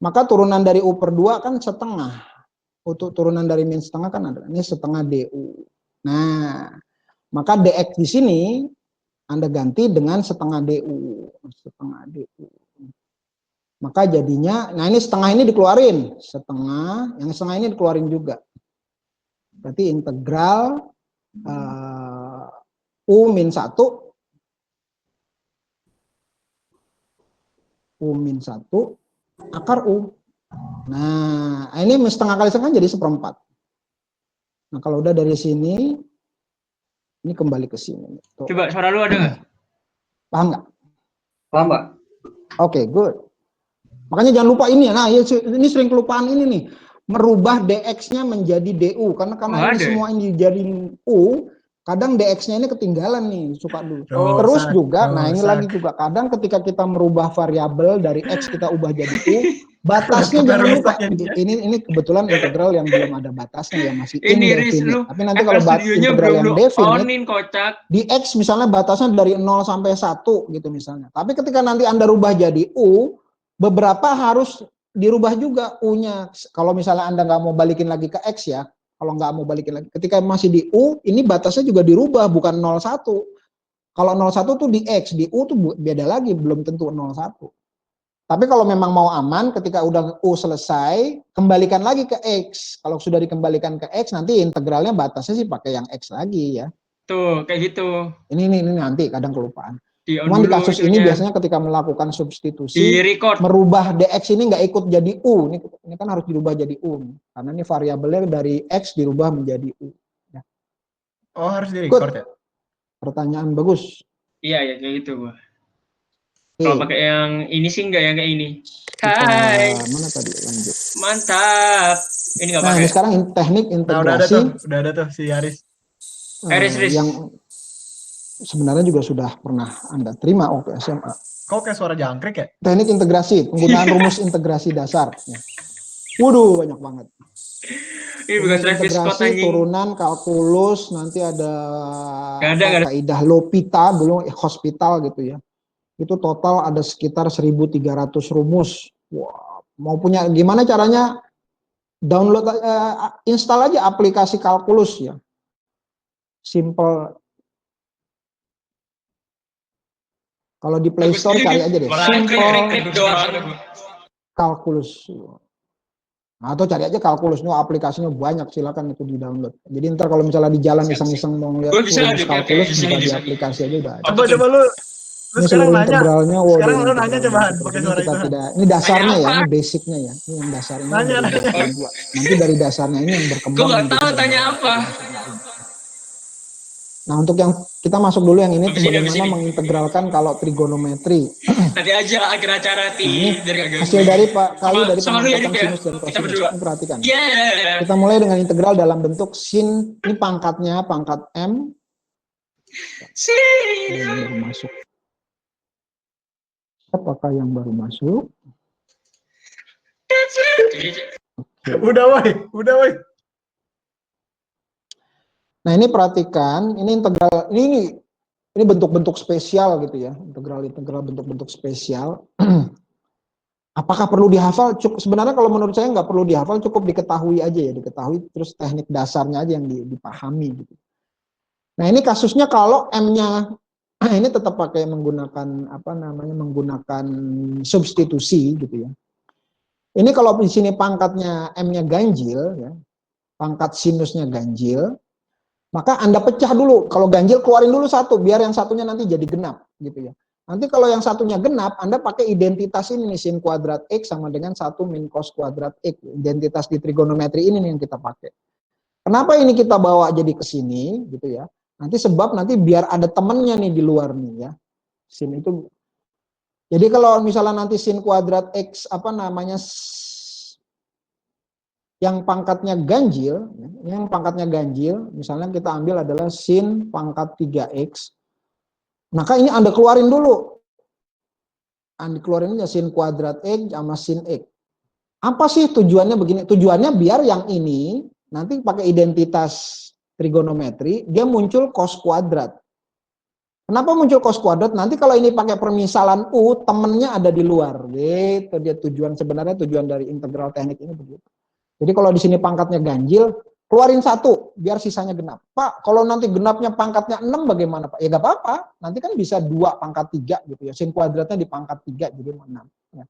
Maka turunan dari U/2 kan setengah. Untuk turunan dari min setengah kan ada. Ini setengah du. Nah, maka dx di sini Anda ganti dengan setengah du. Setengah du. Maka jadinya, nah ini setengah ini dikeluarin. Setengah, yang setengah ini dikeluarin juga. Berarti integral U-1 akar U. Nah, ini setengah kali setengah jadi 1/4. Nah, kalau udah dari sini, ini kembali ke sini. Tuh. Coba suara lu ada nggak? Paham nggak? Paham, Pak? Oke, good. Makanya jangan lupa ini ya. Nah, ini sering kelupaan ini nih. Merubah dx-nya menjadi du. Karena ini semua ini dijadiin u, kadang dx-nya ini ketinggalan nih, suka dulu. Terus juga, nah ini lagi juga, kadang ketika kita merubah variabel dari x kita ubah jadi u, batasnya jangan lupa. Ini kebetulan integral yang belum ada batasnya ya, masih indefinite. Tapi nanti kalau integral yang definite, di x misalnya batasnya dari 0 sampai 1 gitu misalnya. Tapi ketika nanti Anda rubah jadi u, beberapa harus dirubah juga U-nya. Kalau misalnya Anda nggak mau balikin lagi ke X ya, kalau nggak mau balikin lagi, ketika masih di U, ini batasnya juga dirubah, bukan 01. Kalau 01 tuh di X, di U tuh beda lagi, belum tentu 01. Tapi kalau memang mau aman, ketika udah U selesai, kembalikan lagi ke X. Kalau sudah dikembalikan ke X, nanti integralnya batasnya sih pakai yang X lagi ya. Tuh, kayak gitu. Ini nanti kadang kelupaan. Cuma di kasus ini biasanya ketika melakukan substitusi, merubah dx ini nggak ikut jadi u. Ini kan harus dirubah jadi u. Karena ini variabelnya dari x dirubah menjadi u. Ya. Oh, harus di-record ya? Pertanyaan bagus. Iya, kayak gitu gua. Kalau pakai yang ini sih nggak yang kayak ini. Hai. Mana tadi lanjut? Mantap. Ini nggak pakai. Nah, ini sekarang teknik integrasi. Udah ada tuh si Haris. Yang sebenarnya juga sudah pernah Anda terima waktu SMA. Kok kayak suara jangkrik ya? Teknik integrasi, penggunaan rumus integrasi dasar. Waduh, banyak banget. Ini bukan Travis Scott anjing. Turunan, kalkulus, nanti ada kaidah L'Hopital, dulu hospital gitu ya. Itu total ada sekitar 1.300 rumus. Wah, mau punya gimana caranya? Download, install aja aplikasi kalkulus ya. Simple. Kalau di Play Store cari aja deh, simple kalkulus. Atau cari aja kalkulus, aplikasinya banyak, silakan itu di download. Jadi ntar kalau misalnya di jalan iseng-iseng mau lihat kalkulus, bisa di aplikasi aja udah. Coba lu ini seluruh integralnya. Sekarang lu nanya coba pakai suara itu. Ini dasarnya ya, ini basicnya ya, ini yang dasarnya. Nanti dari dasarnya ini yang berkembang. Gue nggak tahu tanya apa. Nah, untuk yang kita masuk dulu yang ini, bagaimana mengintegralkan kalau trigonometri. Nanti aja akhir acara hasil dari pengamatan sinus dan kosinus. Ini perhatikan. Kita mulai dengan integral dalam bentuk sin, ini pangkatnya pangkat M. Yang baru masuk. Apakah yang baru masuk? Udah woi. Nah, ini perhatikan, ini integral, ini bentuk-bentuk spesial gitu ya, integral bentuk-bentuk spesial. Apakah perlu dihafal? Sebenarnya kalau menurut saya nggak perlu dihafal, cukup diketahui aja ya, diketahui terus teknik dasarnya aja yang dipahami gitu. Nah, ini kasusnya kalau M-nya ini tetap pakai menggunakan menggunakan substitusi gitu ya. Ini kalau di sini pangkatnya M-nya ganjil ya, pangkat sinusnya ganjil, maka Anda pecah dulu. Kalau ganjil keluarin dulu satu, biar yang satunya nanti jadi genap gitu ya. Nanti kalau yang satunya genap, Anda pakai identitas ini nih, sin kuadrat X sama dengan 1 min cos kuadrat X. Identitas di trigonometri ini nih yang kita pakai. Kenapa ini kita bawa jadi ke sini gitu ya? Nanti sebab nanti biar ada temennya nih di luar nih ya. Sin itu. Jadi kalau misalnya nanti sin kuadrat X apa namanya yang pangkatnya ganjil, misalnya kita ambil adalah sin pangkat 3X. Maka ini Anda keluarin dulu. Anda keluarin aja sin kuadrat X sama sin X. Apa sih tujuannya begini? Tujuannya biar yang ini nanti pakai identitas trigonometri, dia muncul cos kuadrat. Kenapa muncul cos kuadrat? Nanti kalau ini pakai permisalan U, temennya ada di luar. Gitu dia sebenarnya tujuan dari integral teknik ini begitu. Jadi kalau di sini pangkatnya ganjil, keluarin 1, biar sisanya genap. Pak, kalau nanti genapnya pangkatnya 6 bagaimana Pak? Ya nggak apa-apa, nanti kan bisa 2 pangkat 3 gitu ya. Sin kuadratnya di pangkat 3 jadi 6. Ya.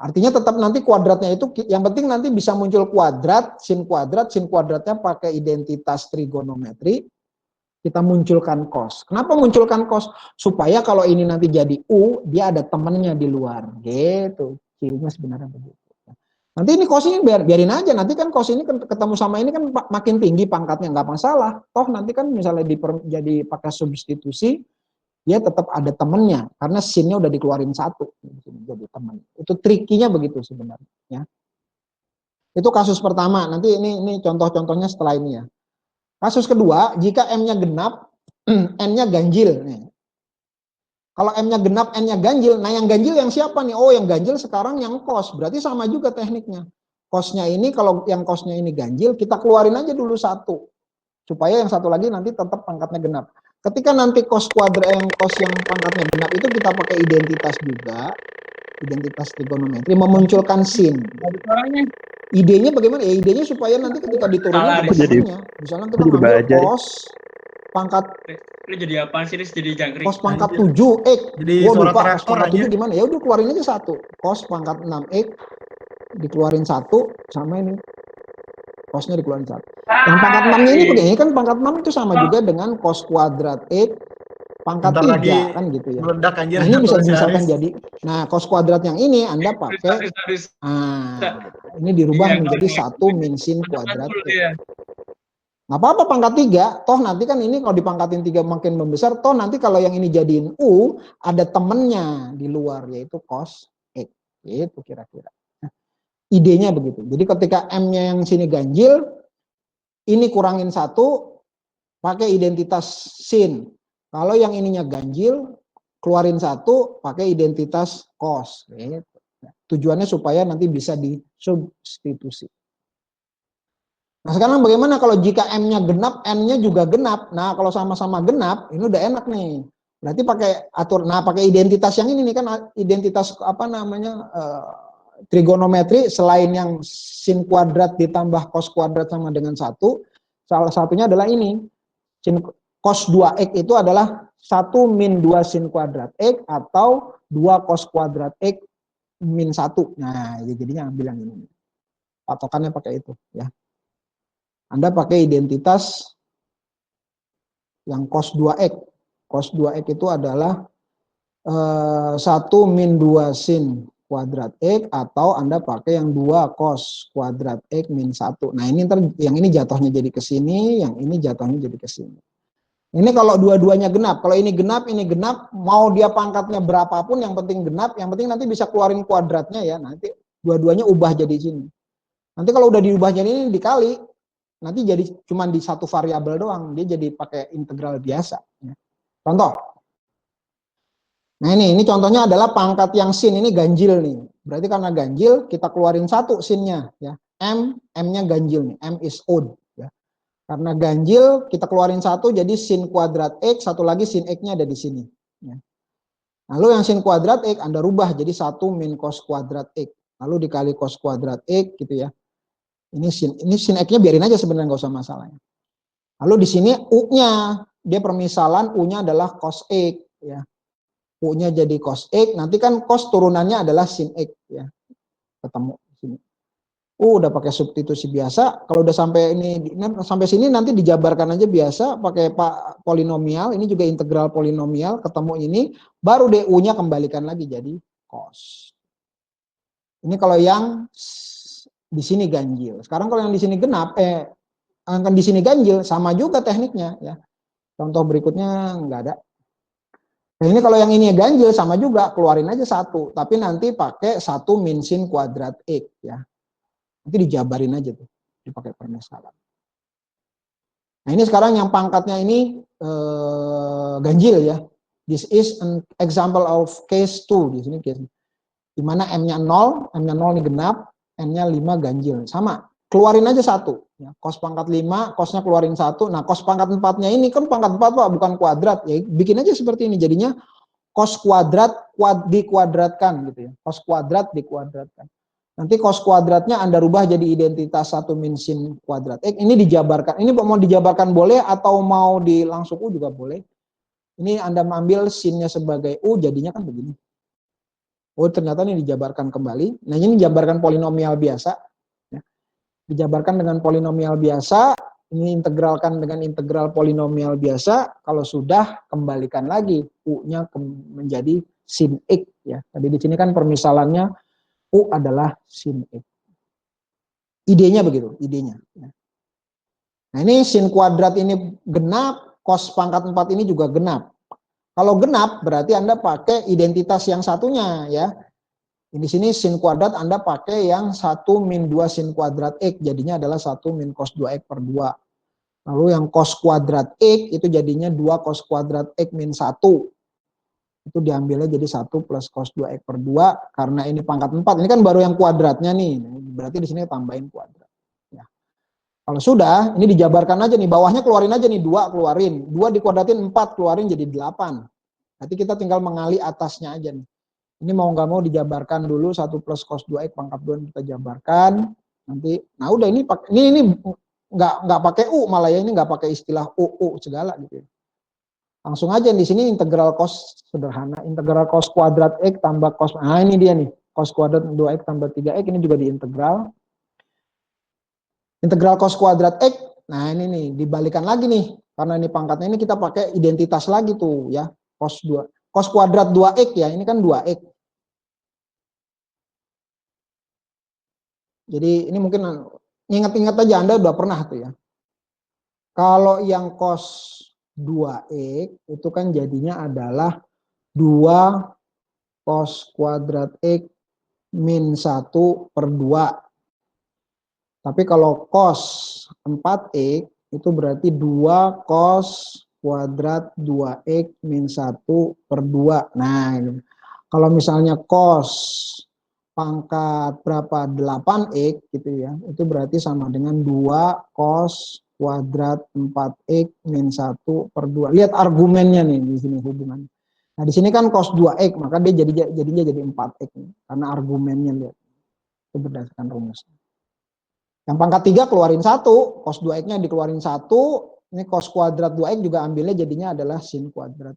Artinya tetap nanti kuadratnya itu, yang penting nanti bisa muncul kuadrat, sin kuadratnya pakai identitas trigonometri, kita munculkan cos. Kenapa munculkan cos? Supaya kalau ini nanti jadi U, dia ada temennya di luar. Gitu, cirinya sebenarnya begitu. Nanti ini cos ini biarin aja, nanti kan cos ini ketemu sama ini kan makin tinggi pangkatnya, nggak masalah. Toh nanti kan misalnya jadi pakai substitusi, dia tetap ada temennya, karena sinnya udah dikeluarin 1, jadi temen. Itu trikinya begitu sebenarnya. Ya. Itu kasus pertama, nanti ini contoh-contohnya setelah ini ya. Kasus kedua, jika M-nya genap, N-nya ganjil. Nih. Kalau M-nya genap, N-nya ganjil, nah yang ganjil yang siapa nih? Oh yang ganjil sekarang yang cos, berarti sama juga tekniknya. Cosnya ini, kalau yang cosnya ini ganjil, kita keluarin aja dulu 1. Supaya yang satu lagi nanti tetap pangkatnya genap. Ketika nanti cos kuadrat yang pangkatnya genap itu kita pakai identitas juga, identitas trigonometri, memunculkan sin. Idenya bagaimana? Ya idenya supaya nanti ketika diturunin ada temennya. Misalnya kita ngambil cos pangkat, lu jadi apaan sih? Jadi jangkrik. Cos pangkat 7X. Jadi Waduh suara Pak, cos traktor pangkat aja. 7 gimana? Ya udah keluarin aja 1. Cos pangkat 6X dikeluarin 1 sama ini. Cosnya dikeluarin 1. Yang pangkat 6-nya ini begini, kan pangkat 6 itu sama juga dengan cos kuadrat X pangkat 3 kan gitu ya. Meledak anjir. Nah, ini bisa misalkan jadi, nah cos kuadrat yang ini Anda pakai, ini dirubah menjadi 1 min sin kuadrat X. Nggak apa-apa pangkat 3, toh nanti kan ini kalau dipangkatin 3 makin membesar, toh nanti kalau yang ini jadiin U, ada temennya di luar, yaitu cos X. Itu kira-kira. Nah, idenya begitu. Jadi ketika M-nya yang sini ganjil, ini kurangin 1, pakai identitas sin. Kalau yang ininya ganjil, keluarin 1, pakai identitas cos. Gitu. Nah, tujuannya supaya nanti bisa disubstitusi. Nah sekarang bagaimana kalau jika M-nya genap, N-nya juga genap. Nah kalau sama-sama genap, ini udah enak nih. Berarti pakai pakai identitas yang ini nih kan, identitas apa namanya trigonometri, selain yang sin kuadrat ditambah cos kuadrat sama dengan 1, salah satunya adalah ini. Sin cos 2X itu adalah 1 min 2 sin kuadrat X atau 2 cos kuadrat X min 1. Nah ya jadinya ambil yang ini. Patokannya pakai itu ya. Anda pakai identitas yang cos 2X. Cos 2X itu adalah 1 min 2 sin kuadrat X atau Anda pakai yang 2 cos kuadrat X min 1. Nah ini yang ini jatuhnya jadi ke sini, yang ini jatuhnya jadi ke sini. Ini kalau dua-duanya genap. Kalau ini genap, mau dia pangkatnya berapapun yang penting genap, yang penting nanti bisa keluarin kuadratnya ya. Nanti dua-duanya ubah jadi sini. Nanti kalau udah diubah jadi ini dikali, nanti jadi cuma di 1 variabel doang, dia jadi pakai integral biasa. Contoh. Nah ini contohnya adalah pangkat yang sin ini ganjil nih. Berarti karena ganjil kita keluarin 1 sinnya ya. M-nya ganjil nih, M is odd ya. Karena ganjil kita keluarin 1 jadi sin kuadrat X, satu lagi sin X-nya ada di sini ya. Lalu yang sin kuadrat X Anda rubah jadi 1 min cos kuadrat X. Lalu dikali cos kuadrat X gitu ya. Ini sin X-nya biarin aja sebenarnya, nggak usah masalahnya. Lalu di sini U-nya, dia permisalan U-nya adalah cos X ya. U-nya jadi cos X, nanti kan cos turunannya adalah sin X ya. Ketemu di sini. udah pakai substitusi biasa. Kalau udah sampai sampai sini nanti dijabarkan aja biasa pakai polinomial. Ini juga integral polinomial, ketemu ini baru deh U-nya kembalikan lagi jadi cos. Ini kalau yang di sini ganjil. Sekarang kalau yang di sini genap, akan di sini ganjil, sama juga tekniknya ya. Contoh berikutnya nggak ada. Nah ini kalau yang ini ganjil sama juga, keluarin aja satu, tapi nanti pakai 1 min sin kuadrat X ya. Nanti dijabarin aja tuh, dipakai permisalan. Nah ini sekarang yang pangkatnya ini ganjil ya. This is an example of case 2 di sini case. Di mana M-nya 0, M-nya 0 ini genap, N-nya 5 ganjil. Sama, keluarin aja satu. Ya, cos pangkat 5, cosnya keluarin satu. Nah, cos pangkat 4-nya ini kan pangkat 4 Pak, bukan kuadrat. Ya, bikin aja seperti ini. Jadinya cos kuadrat dikuadratkan gitu ya. Cos kuadrat dikuadratkan. Nanti cos kuadratnya Anda rubah jadi identitas 1 min sin kuadrat X. Ini dijabarkan. Ini mau dijabarkan boleh atau mau langsung U juga boleh. Ini Anda ambil sinnya sebagai U, jadinya kan begini. Oh ternyata ini dijabarkan kembali. Nah ini dijabarkan polinomial biasa. Ya. Dijabarkan dengan polinomial biasa. Ini integralkan dengan integral polinomial biasa. Kalau sudah kembalikan lagi U-nya menjadi sin X. Ya. Tadi di sini kan permisalannya U adalah sin X. Idenya begitu, idenya. Ya. Nah ini sin kuadrat ini genap, cos pangkat 4 ini juga genap. Kalau genap berarti Anda pakai identitas yang satunya ya. Di sini sin kuadrat Anda pakai yang 1 min 2 sin kuadrat X, jadinya adalah 1 min cos 2X per 2. Lalu yang cos kuadrat X itu jadinya 2 cos kuadrat X min 1. Itu diambilnya jadi 1 plus cos 2X per 2, karena ini pangkat 4. Ini kan baru yang kuadratnya nih, berarti di sini tambahin kuadrat. Ya. Kalau sudah, ini dijabarkan aja nih, bawahnya keluarin aja nih, 2 keluarin. 2 dikuadratin 4, keluarin jadi 8. Nanti kita tinggal mengali atasnya aja nih. Ini mau nggak mau dijabarkan dulu 1 plus cos 2X pangkat 2 kita jabarkan. Nanti, nah udah ini nggak pakai U malah ya, ini nggak pakai istilah U segala gitu ya. Langsung aja di sini integral cos sederhana, integral cos kuadrat X tambah cos, nah ini dia nih, cos kuadrat 2X tambah 3X, ini juga diintegral. Integral cos kuadrat X, nah ini nih, dibalikan lagi nih, karena ini pangkatnya ini kita pakai identitas lagi tuh ya, cos 2. Cos kuadrat 2X ya, ini kan 2X. Jadi ini mungkin ingat-ingat aja, Anda udah pernah tuh ya. Kalau yang cos 2X itu kan jadinya adalah 2 cos kuadrat X min 1 per 2. Tapi kalau cos 4X itu berarti 2 cos kuadrat 2X min 1 per 2. Nah, kalau misalnya cos pangkat berapa 8X gitu ya, itu berarti sama dengan 2 cos kuadrat 4X min 1 per 2. Lihat argumennya nih di sini hubungannya. Nah, di sini kan cos 2X, maka dia jadinya jadi 4X nih, karena argumennya lihat. Itu berdasarkan rumusnya. Yang pangkat 3 keluarin 1, cos 2X-nya dikeluarin 1, ini cos kuadrat 2X juga ambilnya jadinya adalah sin kuadrat.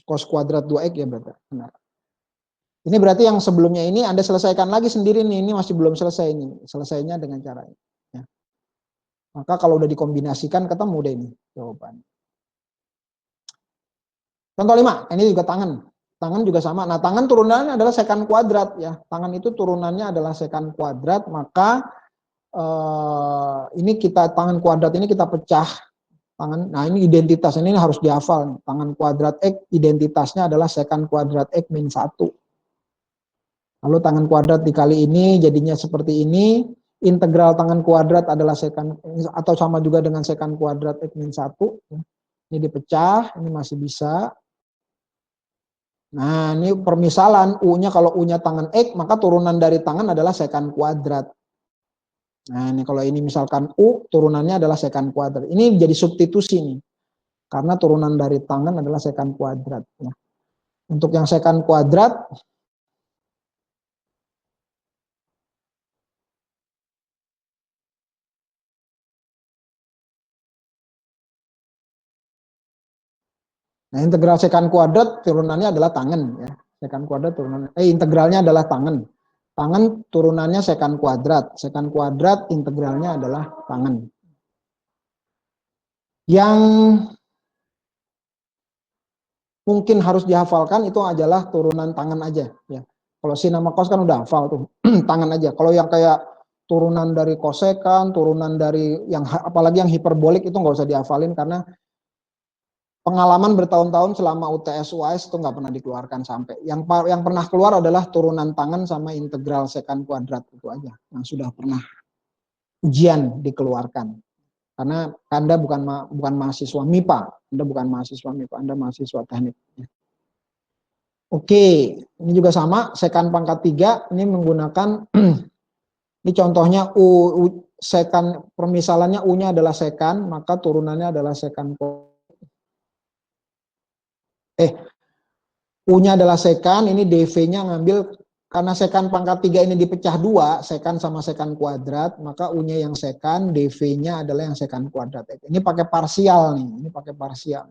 Cos kuadrat 2X ya berarti benar. Ini berarti yang sebelumnya ini Anda selesaikan lagi sendiri nih, ini masih belum selesai nih. Selesainya dengan cara ini. Ya. Maka kalau udah dikombinasikan ketemu deh ini jawabannya. Contoh 5, ini juga tangan. Tangan juga sama. Nah, tangan turunannya adalah sekant kuadrat ya. Tangan itu turunannya adalah sekant kuadrat, maka ini tangan kuadrat ini kita pecah. Nah ini identitas, ini harus dihafal. Tangan kuadrat X identitasnya adalah sekant kuadrat X min 1. Lalu tangan kuadrat dikali ini jadinya seperti ini. Integral tangan kuadrat adalah sekant, atau sama juga dengan sekant kuadrat X min 1. Ini dipecah, ini masih bisa. Nah ini permisalan, U-nya kalau U-nya tangan X, maka turunan dari tangan adalah sekant kuadrat. Nah ini kalau ini misalkan U, turunannya adalah sekant kuadrat. Ini jadi substitusi nih. Karena turunan dari tangan adalah sekant kuadrat. Ya. Untuk yang sekant kuadrat, nah integral sekant kuadrat turunannya adalah tangan ya. Sekant kuadrat turunannya integralnya adalah tangan. Tangan turunannya sekan kuadrat. Sekan kuadrat integralnya adalah tangan. Yang mungkin harus dihafalkan itu adalah turunan tangan aja ya. Kalau sin sama cos kan udah hafal tuh. Tangan aja. Kalau yang kayak turunan dari kosekan, turunan dari yang apalagi yang hiperbolik itu nggak usah dihafalin karena pengalaman bertahun-tahun selama UTS UAS itu nggak pernah dikeluarkan sampai. Yang pernah keluar adalah turunan tangan sama integral sekan kuadrat itu aja yang sudah pernah ujian dikeluarkan. Karena Anda bukan mahasiswa MIPA, Anda bukan mahasiswa MIPA, Anda mahasiswa teknik. Oke, ini juga sama, sekan pangkat 3, ini menggunakan, ini contohnya sekan, permisalannya U-nya adalah sekan, maka turunannya adalah sekan, U-nya adalah sekan, ini dV-nya ngambil, karena sekan pangkat 3 ini dipecah 2, sekan sama sekan kuadrat, maka U-nya yang sekan, dV-nya adalah yang sekan kuadrat. Ini pakai parsial nih, ini pakai parsial.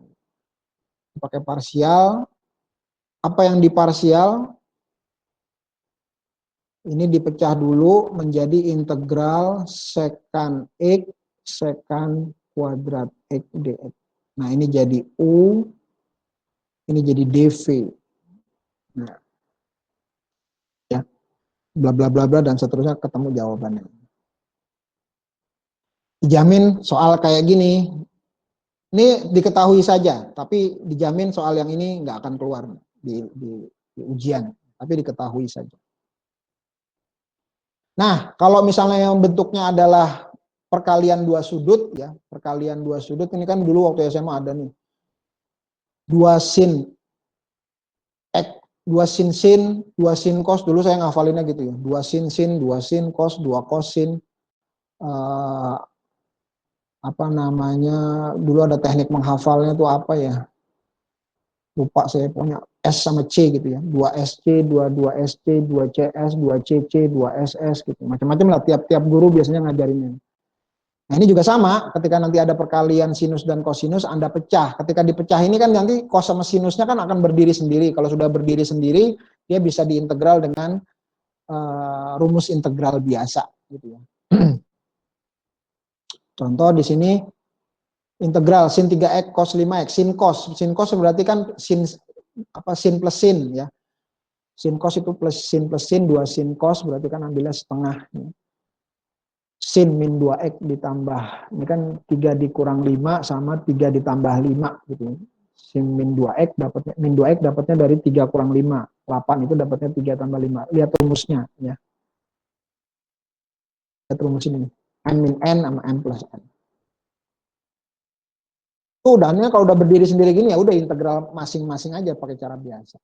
Pakai parsial, apa yang diparsial? Ini dipecah dulu menjadi integral sekan X, sekan kuadrat X dx. Nah ini jadi U, ini jadi dV. Nah, ya, bla bla bla bla dan seterusnya ketemu jawabannya. Dijamin soal kayak gini, ini diketahui saja, tapi dijamin soal yang ini nggak akan keluar di ujian, tapi diketahui saja. Nah, kalau misalnya yang bentuknya adalah perkalian dua sudut, ya, perkalian dua sudut, ini kan dulu waktu SMA ada nih, 2 sin X, 2 sin sin, 2 sin cos, dulu saya ngafalinnya gitu ya, 2 sin sin, 2 sin cos, 2 cos sin, apa namanya, dulu ada teknik menghafalnya itu apa ya, lupa saya punya S sama C gitu ya, 2SC, 22SC, 2CS, 2CC, 2SS gitu, macam-macam lah, tiap-tiap guru biasanya ngajarinnya. Nah ini juga sama, ketika nanti ada perkalian sinus dan kosinus, Anda pecah, ketika dipecah ini kan nanti cos sama sinusnya kan akan berdiri sendiri, kalau sudah berdiri sendiri, dia bisa diintegral dengan rumus integral biasa gitu ya. Contoh di sini, integral sin 3x cos 5x, sin cos berarti kan sin plus sin ya, sin cos itu plus sin 2 sin cos berarti kan ambilnya setengah ya. Sin min 2x ditambah, ini kan 3 dikurang 5 sama 3 ditambah 5 gitu. Sin min 2x dapatnya, min 2x dapatnya dari 3 kurang 5, 8 itu dapatnya 3 tambah 5. Lihat rumusnya ya. Lihat rumus ini, n min n sama n plus n. Udahnya kalau udah berdiri sendiri gini ya udah integral masing-masing aja pakai cara biasa.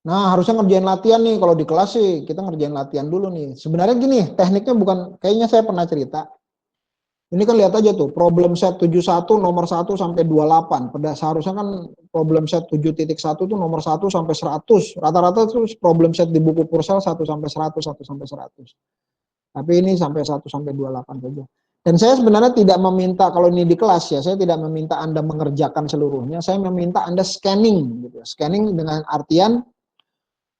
Nah, harusnya ngerjain latihan nih, kalau di kelas sih kita ngerjain latihan dulu nih. Sebenarnya gini, tekniknya bukan, kayaknya saya pernah cerita. Ini kan lihat aja tuh, problem set 71 nomor 1 sampai 28. Pada seharusnya kan problem set 7.1 tuh nomor 1 sampai 100. Rata-rata tuh problem set di buku Purcell 1 sampai 100, 1 sampai 100. Tapi ini sampai 1 sampai 28 saja. Dan saya sebenarnya tidak meminta, kalau ini di kelas ya, saya tidak meminta Anda mengerjakan seluruhnya, saya meminta Anda scanning gitu. Scanning dengan artian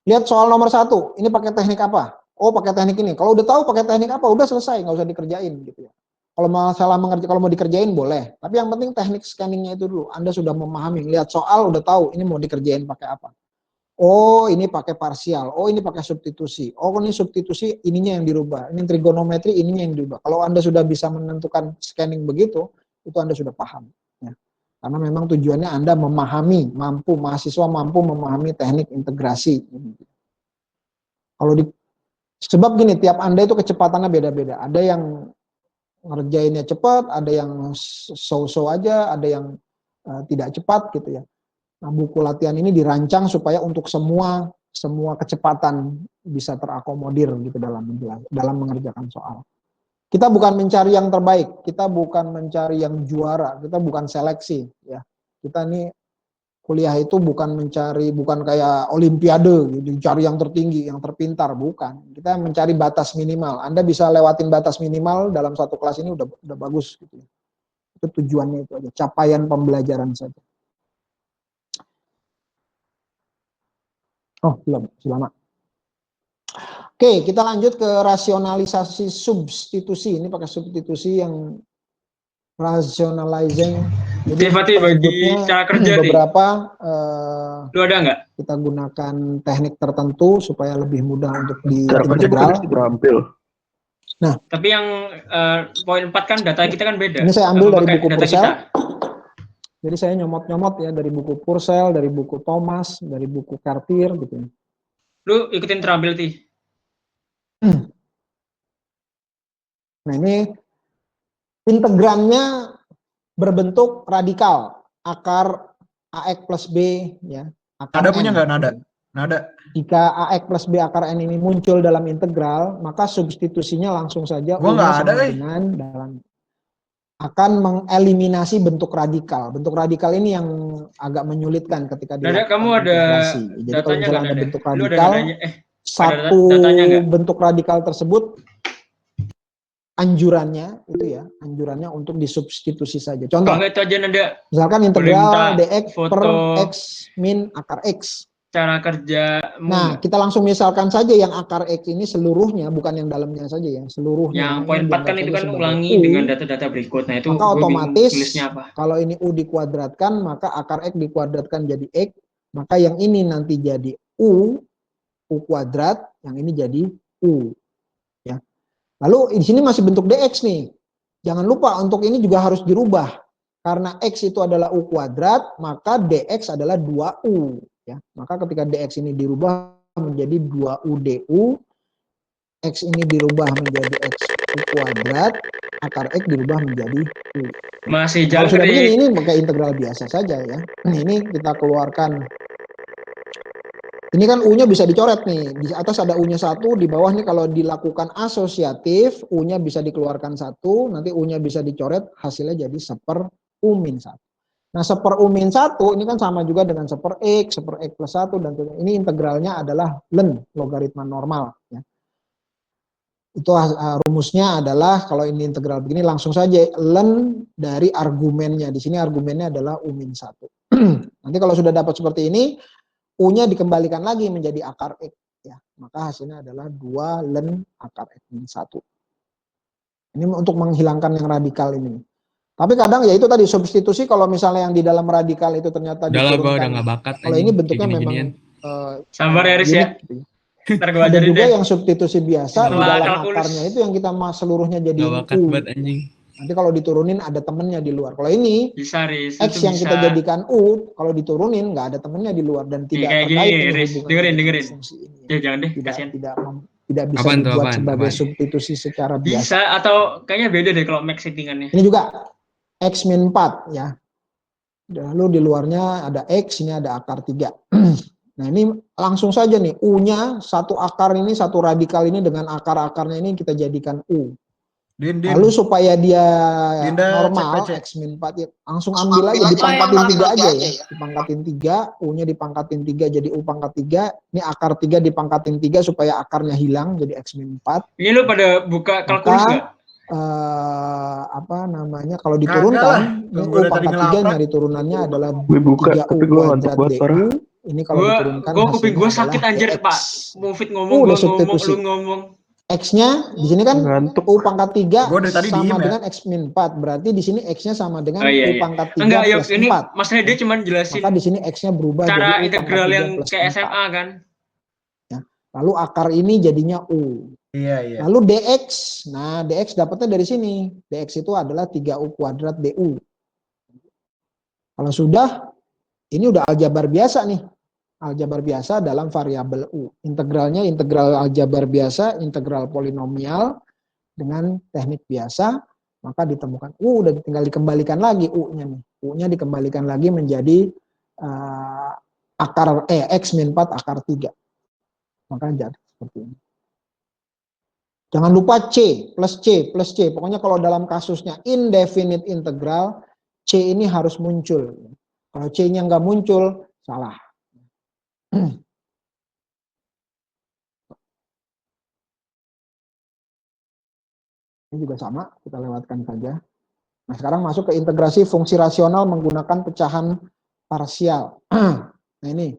lihat soal nomor 1, ini pakai teknik apa? Oh, pakai teknik ini. Kalau udah tahu pakai teknik apa, udah selesai, nggak usah dikerjain gitu ya. Kalau masalah kalau mau dikerjain boleh, tapi yang penting teknik scanningnya itu dulu. Anda sudah memahami, lihat soal udah tahu ini mau dikerjain pakai apa. Oh, ini pakai parsial. Oh, ini pakai substitusi. Oh, ini substitusi ininya yang dirubah. Ini trigonometri ininya yang dirubah. Kalau Anda sudah bisa menentukan scanning begitu, itu Anda sudah paham. Ya. Karena memang tujuannya Anda memahami, mahasiswa mampu memahami teknik integrasi. Kalau sebab gini, tiap Anda itu kecepatannya beda-beda. Ada yang ngerjainnya cepat, ada yang so-so aja, ada yang tidak cepat gitu ya. Nah, buku latihan ini dirancang supaya untuk semua kecepatan bisa terakomodir gitu dalam mengerjakan soal. Kita bukan mencari yang terbaik, kita bukan mencari yang juara, kita bukan seleksi ya. Kita nih kuliah itu bukan kayak olimpiade gitu, cari yang tertinggi, yang terpintar, bukan. Kita mencari batas minimal. Anda bisa lewatin batas minimal dalam satu kelas ini udah bagus gitu. Itu tujuannya itu aja, capaian pembelajaran saja. Oh, belum, lama. Oke, kita lanjut ke rasionalisasi substitusi. Ini pakai substitusi yang rationalizing. Jadi Berarti bagi cara kerja beberapa lu ada nggak? kita gunakan teknik tertentu supaya lebih mudah untuk Cara kerja bukan diintegral. mesti terampil. Nah, tapi yang poin 4 kan data kita kan beda. Ini saya ambil dari pakai buku data Purcell. kita? Jadi saya nyomot-nyomot ya dari buku Purcell, dari buku Thomas, dari buku Cartier gitu. Lu ikutin terampil sih. Nah, ini integrannya berbentuk radikal, akar AX plus B ya. Akar Nada N. punya nggak nada? Nada. Jika AX plus B akar N ini muncul dalam integral, maka substitusinya langsung saja Gua nggak ada, sama dengan dalam akan mengeliminasi bentuk radikal. Bentuk radikal ini yang agak menyulitkan ketika dilakukan kamu ada integrasi. Jadi kalau misalnya ada bentuk radikal, satu bentuk radikal tersebut anjurannya itu ya, anjurannya untuk disubstitusi saja. Contoh, itu aja nada, misalkan integral dx per x min akar x. Cara kerja. Nah, kita langsung misalkan saja yang akar x ini seluruhnya, bukan yang dalamnya saja ya, seluruhnya. Yang poin 4 kan itu kan ulangi dengan data-data berikut. Nah, itu maka otomatis apa? Kalau ini u dikuadratkan, maka akar x dikuadratkan jadi x, maka yang ini nanti jadi u kuadrat, yang ini jadi u. Ya. Lalu di sini masih bentuk dx nih. Jangan lupa untuk ini juga harus dirubah. Karena x itu adalah u kuadrat, maka dx adalah 2u. Ya. Maka ketika dx ini dirubah menjadi 2u du, x ini dirubah menjadi x u kuadrat, akar x dirubah menjadi u. Masih kalau sudah begini, ini pakai integral biasa saja ya. Ini kita keluarkan. Ini kan u-nya bisa dicoret nih. Di atas ada u-nya 1, di bawah nih kalau dilakukan asosiatif, u-nya bisa dikeluarkan 1, nanti u-nya bisa dicoret, hasilnya jadi seper u min 1. Nah, seper u min 1 ini kan sama juga dengan seper x plus 1, dan ini integralnya adalah len, logaritma normal. Ya. Itu rumusnya adalah, kalau ini integral begini, langsung saja len dari argumennya. Di sini argumennya adalah u min 1. Nanti kalau sudah dapat seperti ini, u-nya dikembalikan lagi menjadi akar x. Ya. Maka hasilnya adalah 2 len akar x min 1. Ini untuk menghilangkan yang radikal ini. Tapi kadang ya itu tadi substitusi, kalau misalnya yang di dalam radikal itu ternyata diturunkan. Kalau ini bentuknya memang sabar ya Riz ya. Gitu. Ada juga yang substitusi biasa di dalam akarnya itu yang kita seluruhnya jadi u. Nanti kalau diturunin ada temennya di luar. Kalau ini bisa, Riz, x yang kita jadikan u, kalau diturunin nggak ada temennya di luar dan tidak terkait dengan dengerin. Fungsi ini. Ya, jangan deh, tidak bisa dibuat sebagai substitusi secara biasa. Bisa, atau kayaknya beda deh kalau max settingannya. Ini juga x min 4 ya. Lalu di luarnya ada x, ini ada akar 3. Nah, ini langsung saja nih, u-nya satu akar ini, satu radikal ini dengan akar-akarnya ini kita jadikan u. Lalu supaya dia normal, x min 4 ya, langsung ambil aja, dipangkatin 3 aja ya. Dipangkatin 3, u-nya dipangkatin 3 jadi u pangkat 3. Ini akar 3 dipangkatin 3 supaya akarnya hilang jadi x min 4. Ini lu pada buka kalkulus nggak? Apa namanya, kalau diturunkan ini u pangkat 3 nyari turunannya adalah 3u kuadrat du. Ini kalau diturunkan kuping gue sakit anjir Pak. Mufid ngomong, udah lu ngomong. X-nya di sini kan u pangkat 3 sama dengan ya? x min 4. Berarti di sini X-nya sama dengan u pangkat 3 enggak, plus 4. Ini maksudnya dia cuma jelasin. Maka di sini X-nya berubah cara jadi u integral pangkat 3 yang plus kayak 4. SMA kan. Lalu akar ini jadinya u. Iya. Lalu dx, nah dx dapatnya dari sini. Dx itu adalah 3u kuadrat du. Kalau sudah, ini udah aljabar biasa nih. Aljabar biasa dalam variabel u. Integralnya integral aljabar biasa, integral polinomial dengan teknik biasa, maka ditemukan udah tinggal dikembalikan lagi u-nya nih. U-nya dikembalikan lagi menjadi akar x min 4 akar 3. Maka jadi seperti ini. Jangan lupa C plus C plus C. Pokoknya kalau dalam kasusnya indefinite integral, C ini harus muncul. Kalau C-nya nggak muncul, salah. Ini juga sama, kita lewatkan saja. Nah, sekarang masuk ke integrasi fungsi rasional menggunakan pecahan parsial. Nah, ini.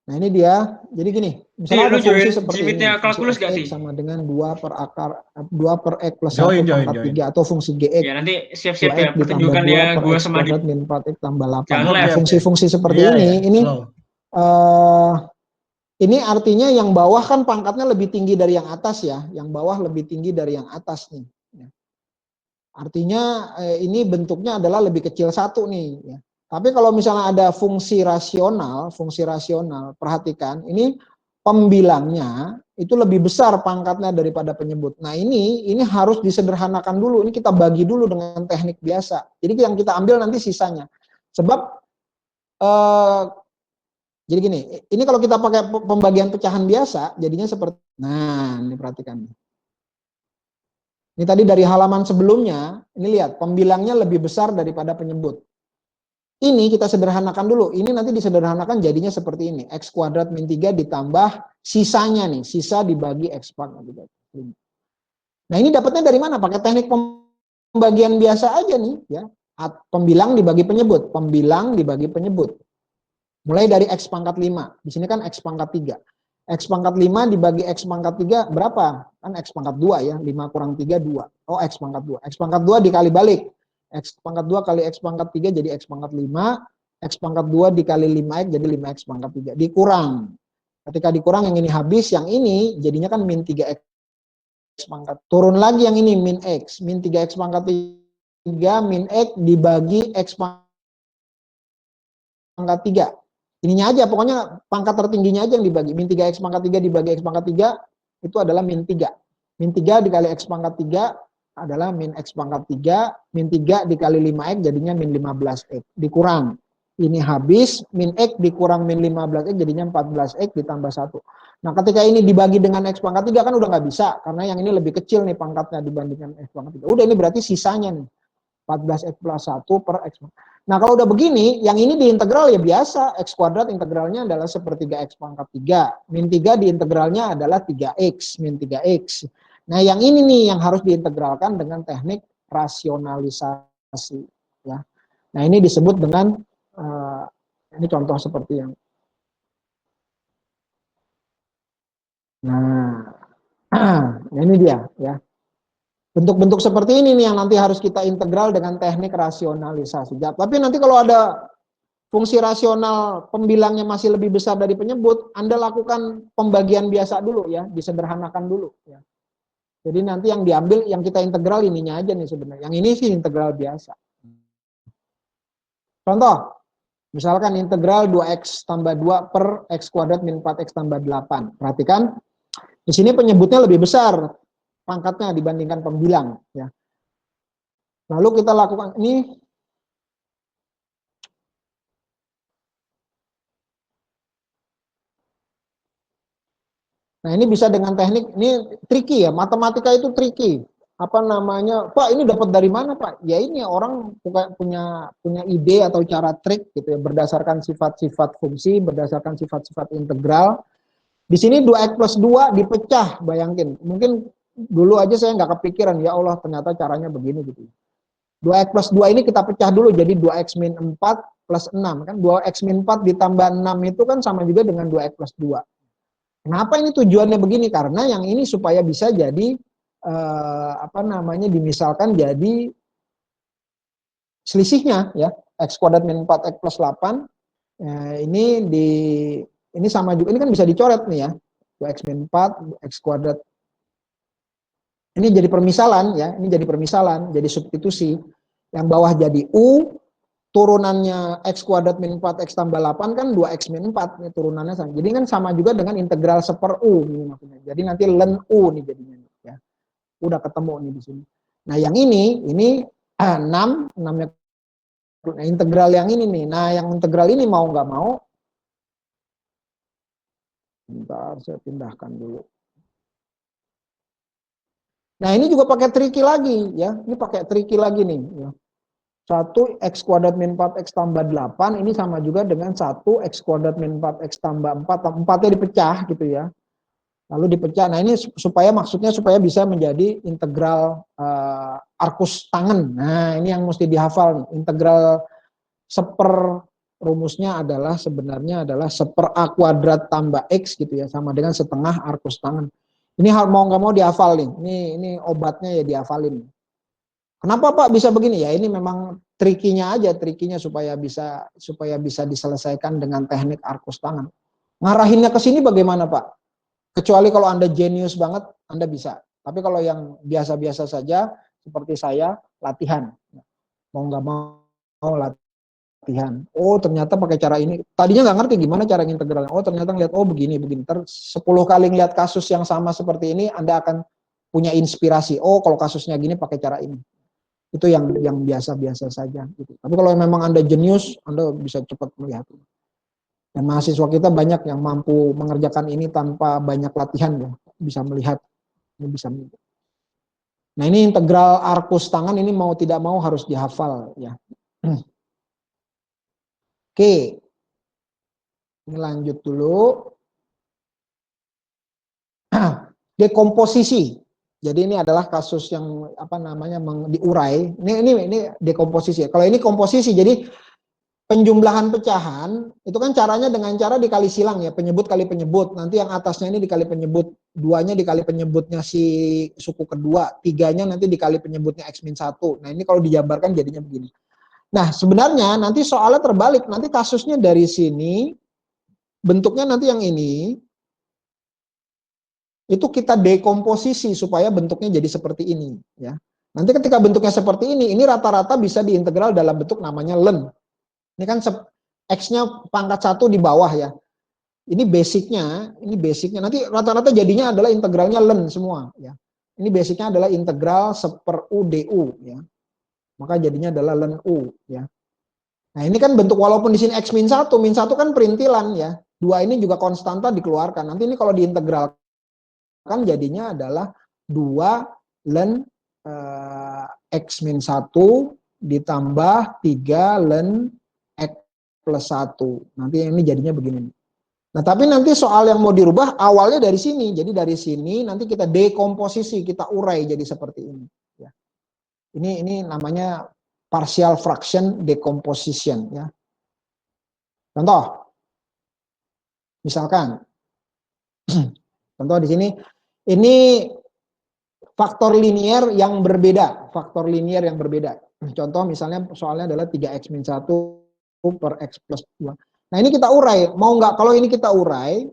Nah ini dia, jadi gini, misalnya Lu ada fungsi join seperti ini, Jimitnya fungsi kalkulus gak fx sih? sama dengan 2 per x plus 1 Join. pangkat 3, atau fungsi gx, Ya nanti siap-siap 2x ya ditambah 2 pertunjukannya per gua x sama kuadrat min 4x tambah 8. Jangan Nah live. fungsi-fungsi seperti Iya, ya, ini slow. ini artinya yang bawah kan pangkatnya lebih tinggi dari yang atas ya, yang bawah lebih tinggi dari yang atas nih. Artinya ini bentuknya adalah lebih kecil satu nih. Ya. Tapi kalau misalnya ada fungsi rasional, perhatikan ini pembilangnya itu lebih besar pangkatnya daripada penyebut. Nah ini harus disederhanakan dulu. Ini kita bagi dulu dengan teknik biasa. Jadi yang kita ambil nanti sisanya. Sebab jadi gini, ini kalau kita pakai pembagian pecahan biasa, jadinya seperti, nah ini perhatikan. Ini tadi dari halaman sebelumnya, ini lihat, pembilangnya lebih besar daripada penyebut. Ini kita sederhanakan dulu, ini nanti disederhanakan jadinya seperti ini, x kuadrat min 3 ditambah sisanya nih, sisa dibagi x pangkat 3. Nah ini dapatnya dari mana? Pakai teknik pembagian biasa aja nih, ya. Pembilang dibagi penyebut, Mulai dari x pangkat 5, di sini kan x pangkat 3. X pangkat 5 dibagi X pangkat 3 berapa? Kan X pangkat 2 ya, 5 kurang 3, 2. Oh X pangkat 2. X pangkat 2 dikali balik. X pangkat 2 kali X pangkat 3 jadi X pangkat 5. X pangkat 2 dikali 5X jadi 5X pangkat 3. Dikurang. Ketika dikurang yang ini habis, yang ini jadinya kan min 3X pangkat. Turun lagi yang ini min X. Min 3X pangkat 3 min X dibagi X pangkat 3. Ininya aja, pokoknya pangkat tertingginya aja yang dibagi. Min 3x pangkat 3 dibagi x pangkat 3, itu adalah min 3. Min 3 dikali x pangkat 3 adalah min x pangkat 3. Min 3 dikali 5x jadinya min 15x. Dikurang. Ini habis, min x dikurang min 15x jadinya 14x ditambah 1. Nah ketika ini dibagi dengan x pangkat 3 kan udah nggak bisa. Karena yang ini lebih kecil nih pangkatnya dibandingkan x pangkat 3. Udah ini berarti sisanya nih. 14x plus 1 per x. Nah kalau udah begini, yang ini diintegral ya biasa, x kuadrat integralnya adalah sepertiga x pangkat 3. Min 3 diintegralnya adalah 3x, min 3x. Nah yang ini nih yang harus diintegralkan dengan teknik rasionalisasi. Ya. Nah ini disebut dengan, ini contoh seperti yang. Nah ini dia ya. Bentuk-bentuk seperti ini nih yang nanti harus kita integral dengan teknik rasionalisasi. Tapi nanti kalau ada fungsi rasional pembilangnya masih lebih besar dari penyebut, Anda lakukan pembagian biasa dulu ya, disederhanakan dulu ya. Jadi nanti yang diambil, yang kita integral ininya aja nih sebenarnya. Yang ini sih integral biasa. Contoh, misalkan integral 2x tambah 2 per x kuadrat min 4x tambah 8. Perhatikan, di sini penyebutnya lebih besar pangkatnya dibandingkan pembilang ya. Lalu kita lakukan ini. Nah, ini bisa dengan teknik, ini tricky ya, matematika itu tricky. Apa namanya? Pak, ini dapat dari mana, Pak? Ya ini orang punya ide atau cara trik gitu ya, berdasarkan sifat-sifat fungsi, berdasarkan sifat-sifat integral. Di sini 2x plus 2 dipecah, bayangin. Mungkin dulu aja saya nggak kepikiran, ya Allah ternyata caranya begini gitu. 2x plus 2 ini kita pecah dulu jadi 2x min 4 plus 6 kan. 2x min 4 ditambah 6 itu kan sama juga dengan 2x plus 2. Kenapa ini tujuannya begini? Karena yang ini supaya bisa jadi dimisalkan jadi selisihnya ya, x kuadrat min 4x plus 8. Ini sama juga, ini kan bisa dicoret nih ya. 2x min 4 x kuadrat. Ini jadi permisalan ya, jadi substitusi. Yang bawah jadi U, turunannya x kuadrat min 4x tambah 8 kan 2x min 4, ini turunannya sama. Jadi kan sama juga dengan integral seper U ini maksudnya. Jadi nanti ln U nih jadinya ya. Udah ketemu nih di sini. Nah, yang ini 6 namanya integral yang ini nih. Nah, yang integral ini mau nggak mau, bentar saya pindahkan dulu. Nah, ini juga pakai tricky lagi ya. Ini pakai tricky lagi nih ya. 1 x kuadrat min 4x tambah 8 ini sama juga dengan 1 x kuadrat min 4x tambah 4. 4-nya dipecah gitu ya. Lalu dipecah. Nah, ini maksudnya supaya bisa menjadi integral arkus tangen. Nah, ini yang mesti dihafal nih. Integral seper rumusnya adalah sebenarnya adalah 1/A kuadrat tambah X gitu ya, sama dengan setengah arcus tangan. Ini mau nggak mau dihafal nih, ini obatnya ya dihafalin. Kenapa Pak bisa begini? Ya ini memang trikinya aja, trikinya supaya bisa diselesaikan dengan teknik arcus tangan. Ngarahinnya ke sini bagaimana Pak? Kecuali kalau Anda jenius banget, Anda bisa. Tapi kalau yang biasa-biasa saja, seperti saya, latihan. Mau nggak mau latihan. Oh ternyata pakai cara ini. Tadinya nggak ngerti gimana cara integralnya. Oh ternyata ngeliat, oh begini. Ntar 10 kali ngeliat kasus yang sama seperti ini, Anda akan punya inspirasi. Oh kalau kasusnya gini pakai cara ini. Itu yang biasa-biasa saja. Gitu. Tapi kalau memang Anda jenius, Anda bisa cepat melihat. Dan mahasiswa kita banyak yang mampu mengerjakan ini tanpa banyak latihan ya, bisa melihat, bisa melihat. Nah ini integral arcus tangan ini mau tidak mau harus dihafal ya. Oke, ini lanjut dulu. Dekomposisi. Jadi ini adalah kasus yang apa namanya diurai. Ini dekomposisi. Kalau ini komposisi, jadi penjumlahan pecahan itu kan caranya dengan cara dikali silang ya, penyebut kali penyebut. Nanti yang atasnya ini dikali penyebut, 2-nya dikali penyebutnya si suku kedua, 3-nya nanti dikali penyebutnya X-1. Nah ini kalau dijabarkan jadinya begini. Nah sebenarnya nanti soalnya terbalik, nanti kasusnya dari sini, bentuknya nanti yang ini, itu kita dekomposisi supaya bentuknya jadi seperti ini ya. Nanti ketika bentuknya seperti ini rata-rata bisa diintegral dalam bentuk namanya len. Ini kan X-nya pangkat 1 di bawah ya. Ini basicnya. Nanti rata-rata jadinya adalah integralnya len semua ya. Ini basicnya adalah integral 1/U du ya. Maka jadinya adalah len U ya. Nah ini kan bentuk walaupun di sini X min 1 kan perintilan ya. 2 ini juga konstanta dikeluarkan. Nanti ini kalau diintegral kan jadinya adalah 2 len X min 1 ditambah 3 len X plus 1. Nanti ini jadinya begini. Nah tapi nanti soal yang mau dirubah awalnya dari sini. Jadi dari sini nanti kita dekomposisi, kita urai jadi seperti ini. Ya. Ini namanya partial fraction decomposition. Ya. Contoh. Misalkan. Contoh di sini. Ini faktor linier yang berbeda. Contoh misalnya soalnya adalah 3x min 1 per x plus 2. Nah ini kita urai. Mau nggak kalau ini kita urai,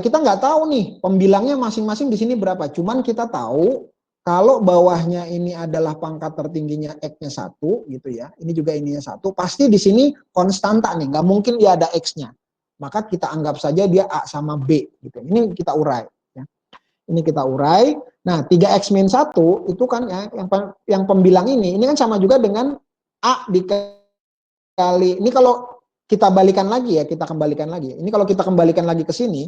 kita nggak tahu nih pembilangnya masing-masing di sini berapa. Cuman kita tahu kalau bawahnya ini adalah pangkat tertingginya x-nya 1 gitu ya. Ini juga ininya 1. Pasti di sini konstanta nih. Nggak mungkin dia ada x-nya. Maka kita anggap saja dia A sama B. Gitu. Ini kita urai. Ini kita urai. Nah, 3x min 1 itu kan ya, yang pembilang ini kan sama juga dengan A dikali. Ini kalau kita balikan lagi ya, kita kembalikan lagi. Ini kalau kita kembalikan lagi ke sini.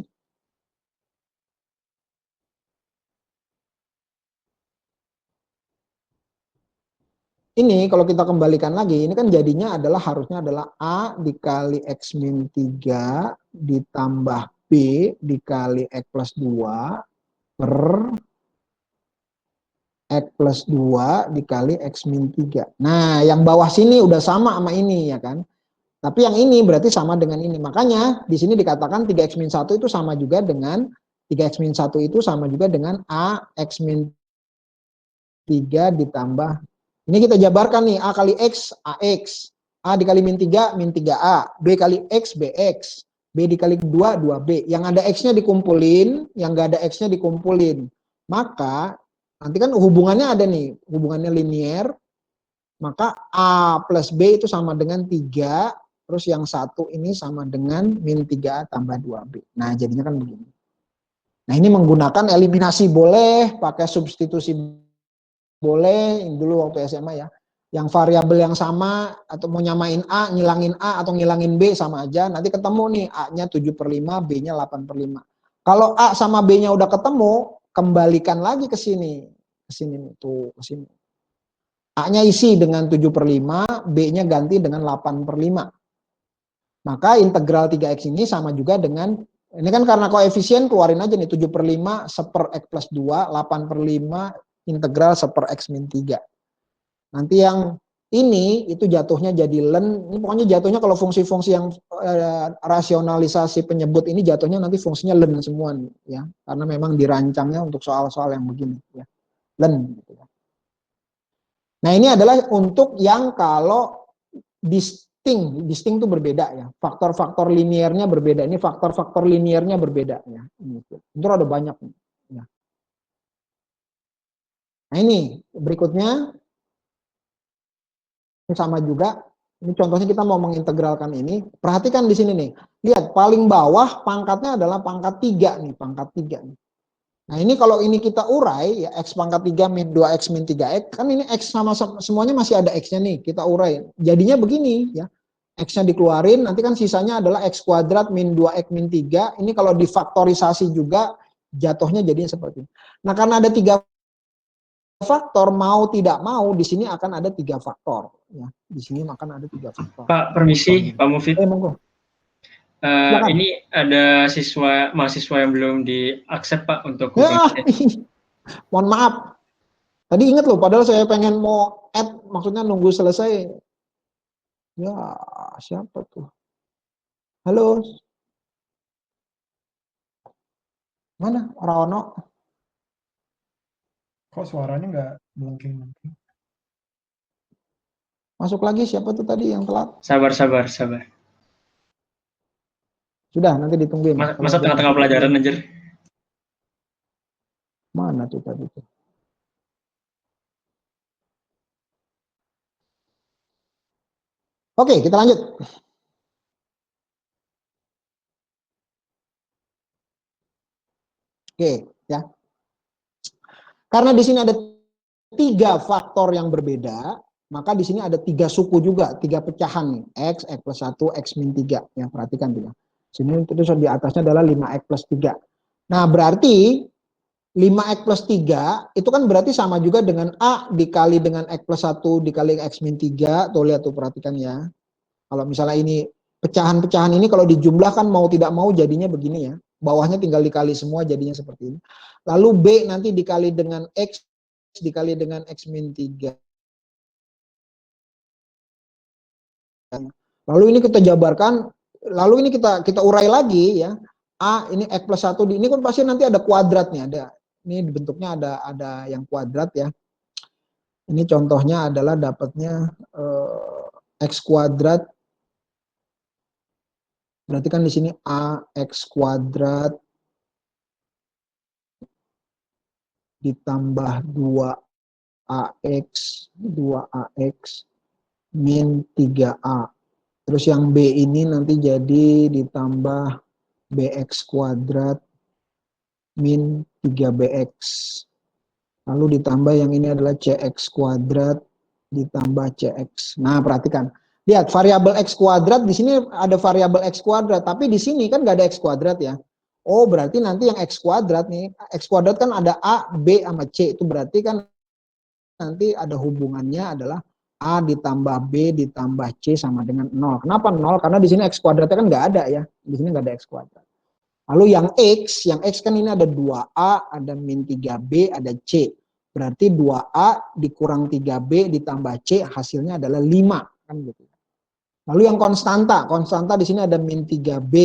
Ini kalau kita kembalikan lagi, ini kan jadinya harusnya adalah A dikali X min 3 ditambah B dikali X plus 2 per X plus 2 dikali X min 3. Nah, yang bawah sini udah sama ini ya kan. Tapi yang ini berarti sama dengan ini. Makanya di sini dikatakan 3X min 1 itu sama juga dengan 3X min 1 itu sama juga dengan A X min 3 ditambah. Ini kita jabarkan nih, A kali X, AX. A dikali min 3, min 3A. B kali X, BX. B dikali 2, 2B. Yang ada X-nya dikumpulin, yang nggak ada X-nya dikumpulin. Maka, nanti kan hubungannya ada nih, hubungannya linear. Maka A plus B itu sama dengan 3, terus yang 1 ini sama dengan min 3A tambah 2B. Nah, jadinya kan begini. Nah, ini menggunakan eliminasi boleh, pakai substitusi boleh, dulu waktu SMA ya. Yang variabel yang sama, atau mau nyamain A, ngilangin A, atau ngilangin B sama aja. Nanti ketemu nih, A-nya 7/5, B-nya 8/5. Kalau A sama B-nya udah ketemu, kembalikan lagi ke sini. Ke sini nih, tuh, ke sini. A-nya isi dengan 7/5, B-nya ganti dengan 8/5. Maka integral 3X ini sama juga dengan, ini kan karena koefisien, keluarin aja nih, 7/5 1/X plus 2, 8/5 integral 1/X min 3. Nanti yang ini itu jatuhnya jadi len, ini pokoknya jatuhnya kalau fungsi-fungsi yang rasionalisasi penyebut ini jatuhnya nanti fungsinya len semua nih, ya, karena memang dirancangnya untuk soal-soal yang begini, ya, len. Gitu ya. Nah ini adalah untuk yang kalau distinct itu berbeda ya, faktor-faktor liniernya berbeda, ini faktor-faktor liniernya berbeda ya, itu ada banyak. Ya. Nah ini berikutnya. Ini sama juga, ini contohnya kita mau mengintegralkan ini, perhatikan di sini nih, lihat paling bawah pangkatnya adalah pangkat 3 nih, pangkat 3 nih. Nah ini kalau ini kita urai, ya X pangkat 3 min 2X min 3X, kan ini X sama semuanya masih ada X-nya nih, kita urai, jadinya begini ya, X-nya dikeluarin, nanti kan sisanya adalah X kuadrat min 2X min 3, ini kalau difaktorisasi juga, jatuhnya jadinya seperti ini. Nah karena ada 3 faktor, mau tidak mau di sini akan ada 3 faktor ya, di sini akan ada 3 faktor. Pak, permisi Pak Mufid, monggo. ini ada mahasiswa yang belum di-accept Pak untuk mohon maaf, tadi ingat loh, padahal saya pengen mau add, maksudnya nunggu selesai ya. Siapa tuh, halo, mana Rono? Kok suaranya nggak mungkin? Masuk lagi, siapa tuh tadi yang telat? Sabar. Sudah, nanti ditungguin. Masa tengah-tengah pelajaran anjir. Mana tuh tadi tuh? Oke, kita lanjut. Oke, ya. Karena di sini ada 3 faktor yang berbeda, maka di sini ada 3 suku juga, 3 pecahan nih, X plus 1, X min 3. Ya, perhatikan tuh ya. Sini terus di atasnya adalah 5X plus 3. Nah, berarti 5X plus 3 itu kan berarti sama juga dengan A dikali dengan X plus 1 dikali X min 3. Tuh lihat tuh, perhatikan ya. Kalau misalnya ini pecahan-pecahan ini kalau dijumlahkan mau tidak mau jadinya begini ya. Bawahnya tinggal dikali semua jadinya seperti ini. Lalu B nanti dikali dengan X dikali dengan X min 3. Lalu ini kita jabarkan, lalu ini kita urai lagi ya. A ini X plus 1, ini kan pasti nanti ada kuadratnya, ada. Ini bentuknya ada yang kuadrat ya. Ini contohnya adalah dapatnya X kuadrat. Berarti kan di sini AX kuadrat ditambah 2AX min 3A. Terus yang B ini nanti jadi ditambah BX kuadrat min 3BX. Lalu ditambah yang ini adalah CX kuadrat ditambah CX. Nah, perhatikan. Lihat, variabel X kuadrat, di sini ada variabel X kuadrat, tapi di sini kan nggak ada X kuadrat ya. Oh, berarti nanti yang X kuadrat nih, X kuadrat kan ada A, B, sama C. Itu berarti kan nanti ada hubungannya adalah A ditambah B ditambah C sama dengan 0. Kenapa 0? Karena di sini X kuadratnya kan nggak ada ya. Di sini nggak ada X kuadrat. Lalu yang X kan ini ada 2A, ada min 3B, ada C. Berarti 2A dikurang 3B ditambah C hasilnya adalah 5. Kan gitu. Lalu yang konstanta di sini ada min 3B,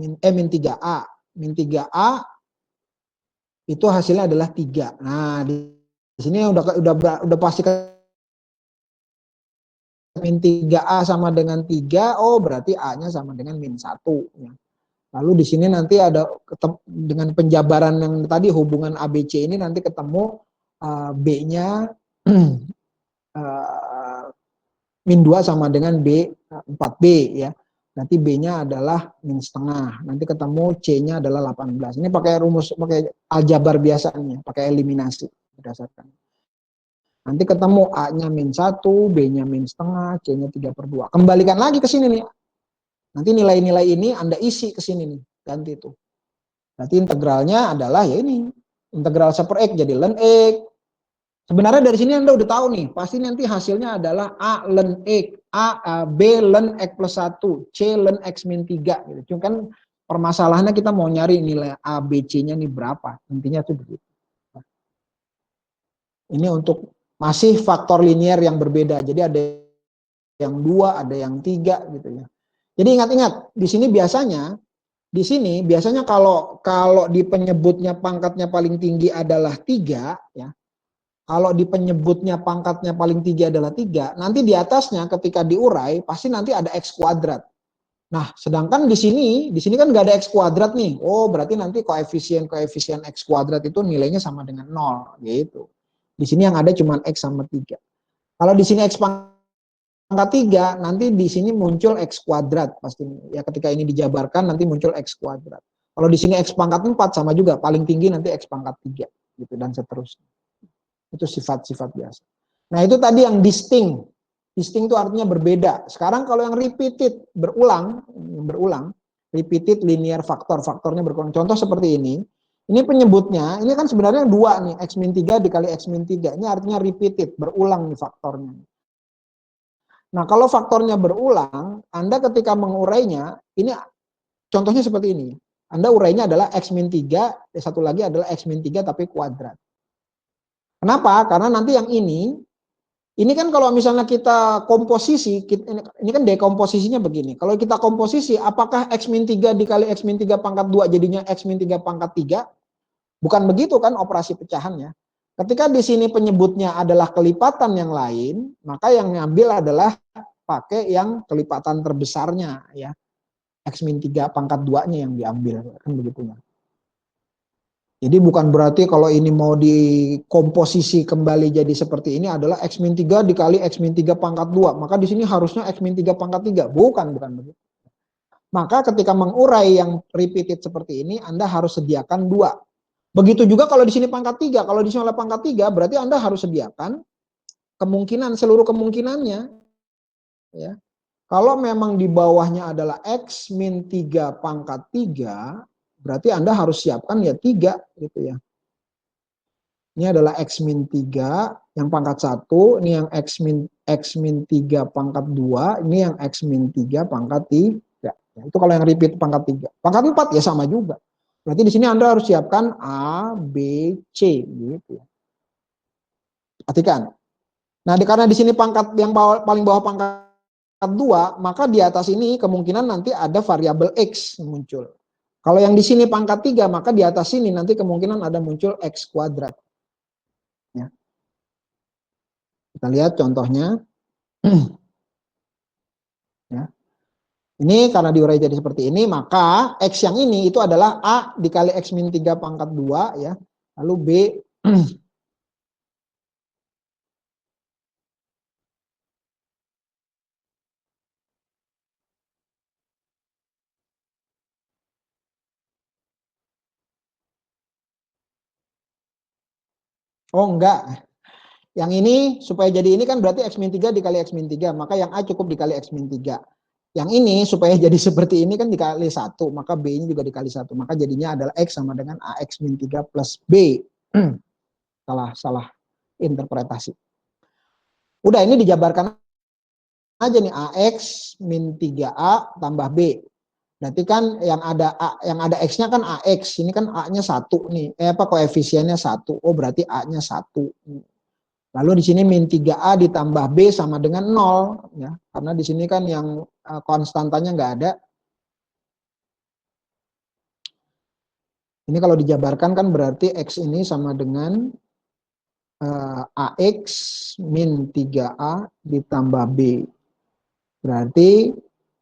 min 3A. Min 3A itu hasilnya adalah 3. Nah, di sini udah pasti min 3A sama dengan 3, oh berarti A-nya sama dengan min 1. Ya. Lalu di sini nanti ada dengan penjabaran yang tadi hubungan ABC ini nanti ketemu B-nya min 2 sama dengan B 4B ya. Nanti B-nya adalah min setengah. Nanti ketemu C-nya adalah 18. Ini pakai rumus, pakai aljabar biasanya, pakai eliminasi berdasarkan. Nanti ketemu A-nya min 1, B-nya min setengah, C-nya 3/2. Kembalikan lagi ke sini nih. Nanti nilai-nilai ini Anda isi ke sini nih, ganti itu. Berarti integralnya adalah ya ini, integral 1 per X jadi ln X. Sebenarnya dari sini Anda udah tahu nih, pasti nanti hasilnya adalah A ln X, B ln X plus 1, C ln X min 3. Gitu. Cuma kan permasalahannya kita mau nyari nilai A, B, C-nya nih berapa. Intinya itu begitu. Ini untuk masih faktor linier yang berbeda. Jadi ada yang 2, ada yang 3 gitu ya. Jadi ingat-ingat, di sini biasanya kalau di penyebutnya pangkatnya paling tinggi adalah 3 ya. Kalau di penyebutnya pangkatnya paling tinggi adalah 3, nanti di atasnya ketika diurai pasti nanti ada X kuadrat. Nah, sedangkan di sini kan nggak ada X kuadrat nih. Oh, berarti nanti koefisien X kuadrat itu nilainya sama dengan 0 gitu. Di sini yang ada cuma X sama 3. Kalau di sini X pangkat 3, nanti di sini muncul X kuadrat pasti. Ya ketika ini dijabarkan nanti muncul X kuadrat. Kalau di sini X pangkat 4 sama juga, paling tinggi nanti X pangkat 3 gitu dan seterusnya. Itu sifat-sifat biasa. Nah, itu tadi yang distinct. Distinct itu artinya berbeda. Sekarang kalau yang repeated, berulang, repeated linear factor, faktornya berulang. Contoh seperti ini. Ini penyebutnya, ini kan sebenarnya 2 nih, X-3 dikali X-3. Ini artinya repeated, berulang nih faktornya. Nah, kalau faktornya berulang, Anda ketika mengurainya, ini contohnya seperti ini. Anda urainya adalah X-3, satu lagi adalah X-3 tapi kuadrat. Kenapa? Karena nanti yang ini kan kalau misalnya kita komposisi, ini kan dekomposisinya begini. Kalau kita komposisi, apakah X-3 dikali X-3 pangkat 2 jadinya X-3 pangkat 3? Bukan begitu kan operasi pecahannya. Ketika di sini penyebutnya adalah kelipatan yang lain, maka yang ngambil adalah pakai yang kelipatan terbesarnya ya. X-3 pangkat 2-nya yang diambil, kan begitu ya. Jadi bukan berarti kalau ini mau dikomposisi kembali jadi seperti ini adalah X-3 dikali X-3 pangkat 2. Maka di sini harusnya X-3 pangkat 3. Bukan begitu. Maka ketika mengurai yang repeated seperti ini, Anda harus sediakan 2. Begitu juga kalau di sini pangkat 3. Kalau di sini oleh pangkat 3, berarti Anda harus sediakan seluruh kemungkinannya. Ya. Kalau memang di bawahnya adalah X-3 pangkat 3, berarti Anda harus siapkan ya 3 gitu ya. Ini adalah X-3 yang pangkat 1, ini yang X-3 pangkat 2, ini yang X-3 pangkat 3. Ya, itu kalau yang repeat pangkat 3. Pangkat 4 ya sama juga. Berarti di sini Anda harus siapkan A, B, C gitu ya. Perhatikan. Nah, karena di sini pangkat yang paling bawah pangkat 2, maka di atas ini kemungkinan nanti ada variabel X muncul. Kalau yang di sini pangkat 3, maka di atas sini nanti kemungkinan ada muncul X kuadrat. Ya. Kita lihat contohnya. Ya. Ini karena diurai jadi seperti ini, maka X yang ini itu adalah A dikali X-3 pangkat 2, ya. Lalu B oh enggak. Yang ini supaya jadi ini kan berarti X-3 dikali X-3, maka yang A cukup dikali X-3. Yang ini supaya jadi seperti ini kan dikali 1, maka B-nya juga dikali 1. Maka jadinya adalah X sama dengan AX-3 plus B. Salah interpretasi. Udah, ini dijabarkan aja nih, AX min 3A tambah B. Berarti kan yang ada X-nya kan AX, ini kan A-nya 1 nih. Koefisiennya 1. Oh, berarti A-nya 1. Lalu di sini min 3A ditambah B sama dengan 0 ya. Karena di sini kan yang konstantanya nggak ada. Ini kalau dijabarkan kan berarti X ini sama dengan AX min 3A ditambah B. Berarti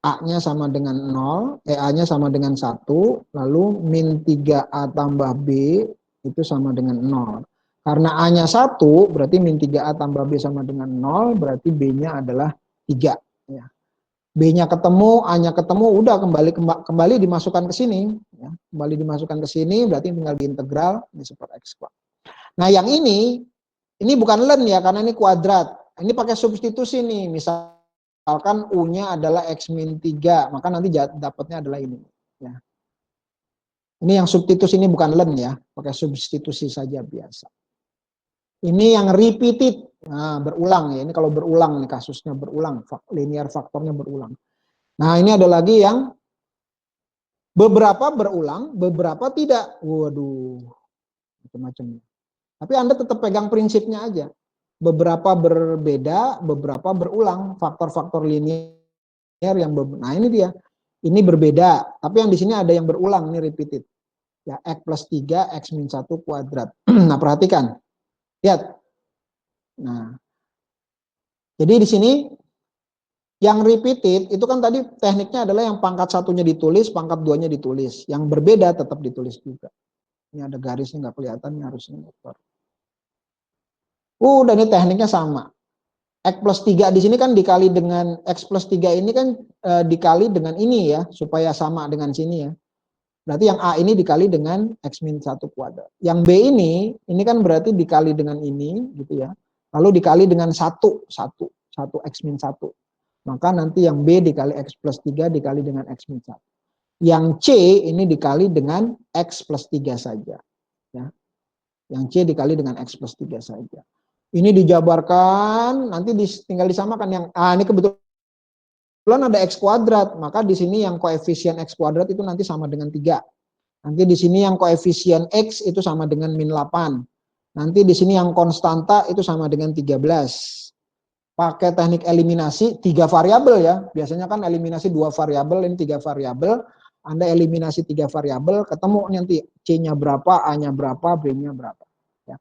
A-nya sama dengan 0, A-nya sama dengan 1, lalu min 3A tambah B itu sama dengan 0. Karena A-nya 1, berarti min 3A tambah B sama dengan 0, berarti B-nya adalah 3. Ya. B-nya ketemu, A-nya ketemu, udah kembali dimasukkan ke sini. Ya. Kembali dimasukkan ke sini, berarti tinggal diintegral, ini seperti X kuadrat. Nah yang ini bukan len ya, karena ini kuadrat. Ini pakai substitusi nih, misalkan U-nya adalah X-3, maka nanti dapatnya adalah ini. Ya. Ini yang substitusi, ini bukan len ya, pakai substitusi saja biasa. Ini yang repeated, nah berulang ya, ini kalau berulang nih kasusnya berulang, linear faktornya berulang. Nah ini ada lagi yang beberapa berulang, beberapa tidak. Waduh, macam-macam. Tapi Anda tetap pegang prinsipnya aja. beberapa berbeda, beberapa berulang, faktor-faktor linear yang nah ini dia. Ini berbeda, tapi yang di sini ada yang berulang, ini repeated. Ya, X plus 3, X min 1 kuadrat. Nah, perhatikan. Lihat. Nah, jadi di sini yang repeated itu kan tadi tekniknya adalah yang pangkat satunya ditulis, pangkat duanya ditulis. Yang berbeda tetap ditulis juga. Ini ada garisnya nggak kelihatan, ini harusnya motor. Dan ini tekniknya sama. X plus 3 di sini kan dikali dengan X plus 3 ini kan dikali dengan ini ya, supaya sama dengan sini ya. Berarti yang A ini dikali dengan X min 1 kuadrat. Yang B ini kan berarti dikali dengan ini gitu ya. Lalu dikali dengan 1 X min 1. Maka nanti yang B dikali X plus 3 dikali dengan X min 1. Yang C ini dikali dengan X plus 3 saja. Ya. Yang C dikali dengan X plus 3 saja. Ini dijabarkan, nanti tinggal disamakan yang A ini kebetulan ada X kuadrat, maka di sini yang koefisien X kuadrat itu nanti sama dengan 3. Nanti di sini yang koefisien X itu sama dengan min 8. Nanti di sini yang konstanta itu sama dengan 13. Pakai teknik eliminasi 3 variabel ya. Biasanya kan eliminasi 2 variabel, ini 3 variabel. Anda eliminasi 3 variabel, ketemu nanti C-nya berapa, A-nya berapa, B-nya berapa. Ya.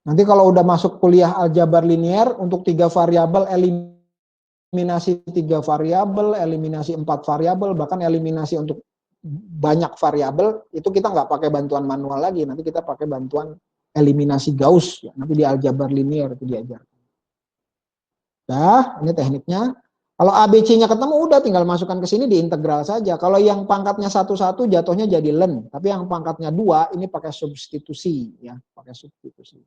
Nanti kalau udah masuk kuliah aljabar linear, untuk 3 variabel eliminasi 3 variabel, eliminasi 4 variabel, bahkan eliminasi untuk banyak variabel, itu kita nggak pakai bantuan manual lagi, nanti kita pakai bantuan eliminasi Gauss, ya. Nanti di aljabar linear itu diajar. Nah, ini tekniknya. Kalau ABC-nya ketemu, udah tinggal masukkan ke sini diintegral saja. Kalau yang pangkatnya 1 jatuhnya jadi len, tapi yang pangkatnya 2 ini pakai substitusi, ya, pakai substitusi.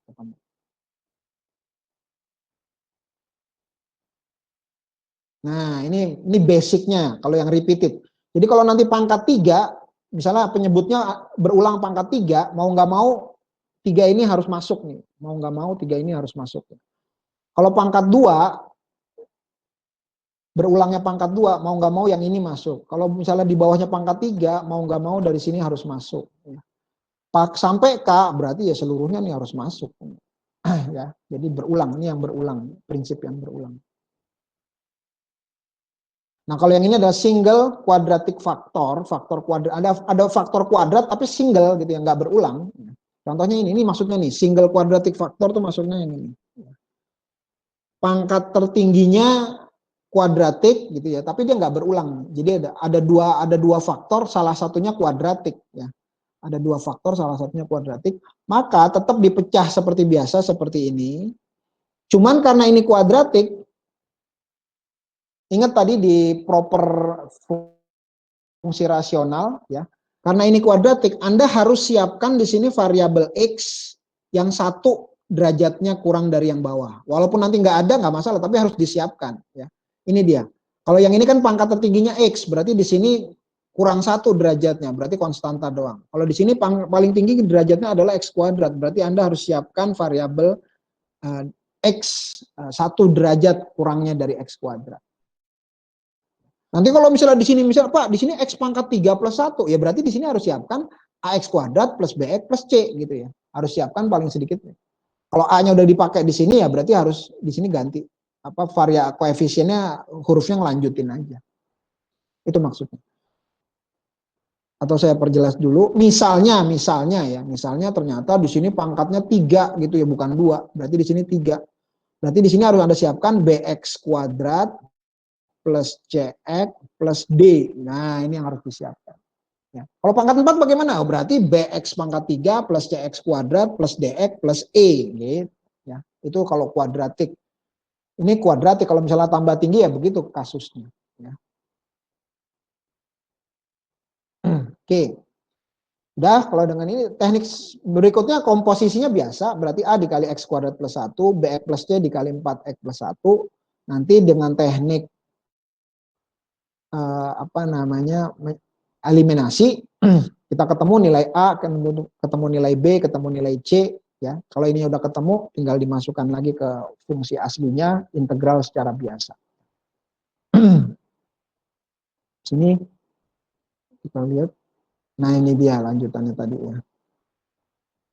Nah, ini basicnya kalau yang repeated. Jadi kalau nanti pangkat 3, misalnya penyebutnya berulang pangkat 3, mau nggak mau 3 ini harus masuk nih. Mau nggak mau 3 ini harus masuk. Kalau pangkat 2, berulangnya pangkat 2, mau nggak mau yang ini masuk. Kalau misalnya di bawahnya pangkat 3, mau nggak mau dari sini harus masuk. Sampai K, berarti ya seluruhnya nih harus masuk. Ya, jadi berulang, ini yang berulang, prinsip yang berulang. Nah, kalau yang ini adalah single quadratic factor, faktor kuadrat, ada faktor kuadrat tapi single gitu ya, nggak berulang. Contohnya ini maksudnya nih, single quadratic factor tuh maksudnya yang ini. Pangkat tertingginya kuadratik gitu ya, tapi dia nggak berulang. Jadi ada dua faktor, salah satunya kuadratik ya. Ada 2 faktor, salah satunya kuadratik, maka tetap dipecah seperti biasa seperti ini. Cuman karena ini kuadratik, ingat tadi di proper fungsi rasional ya. Karena ini kuadratik, Anda harus siapkan di sini variabel X yang 1 derajatnya kurang dari yang bawah. Walaupun nanti nggak ada, nggak masalah, tapi harus disiapkan ya. Ini dia. Kalau yang ini kan pangkat tertingginya X, berarti di sini kurang 1 derajatnya, berarti konstanta doang. Kalau di sini paling tinggi derajatnya adalah X kuadrat, berarti Anda harus siapkan variabel X 1 derajat kurangnya dari X kuadrat. Nanti kalau misalnya di sini, Pak, di sini X pangkat 3 plus 1, ya berarti di sini harus siapkan AX kuadrat plus BX plus C gitu ya. Harus siapkan paling sedikitnya. Kalau A-nya udah dipakai di sini ya berarti harus di sini ganti koefisiennya hurufnya ngelanjutin aja. Itu maksudnya. Atau saya perjelas dulu, misalnya ternyata di sini pangkatnya 3 gitu ya, bukan 2. Berarti di sini 3. Berarti di sini harus Anda siapkan BX kuadrat plus CX plus D. Nah, ini yang harus disiapkan. Ya. Kalau pangkat 4 bagaimana? Berarti BX pangkat 3 plus CX kuadrat plus DX plus E. Gitu. Ya. Itu kalau kuadratik. Ini kuadratik, kalau misalnya tambah tinggi ya begitu kasusnya. Ya. Oke. Udah, kalau dengan ini teknik berikutnya komposisinya biasa, berarti A dikali X kuadrat plus 1, BX plus C dikali 4X plus 1. Nanti dengan teknik eliminasi, kita ketemu nilai A, ketemu nilai B, ketemu nilai C. Ya. Kalau ini udah ketemu, tinggal dimasukkan lagi ke fungsi aslinya, integral secara biasa. Sini kita lihat. Nah, ini dia lanjutannya tadi ya.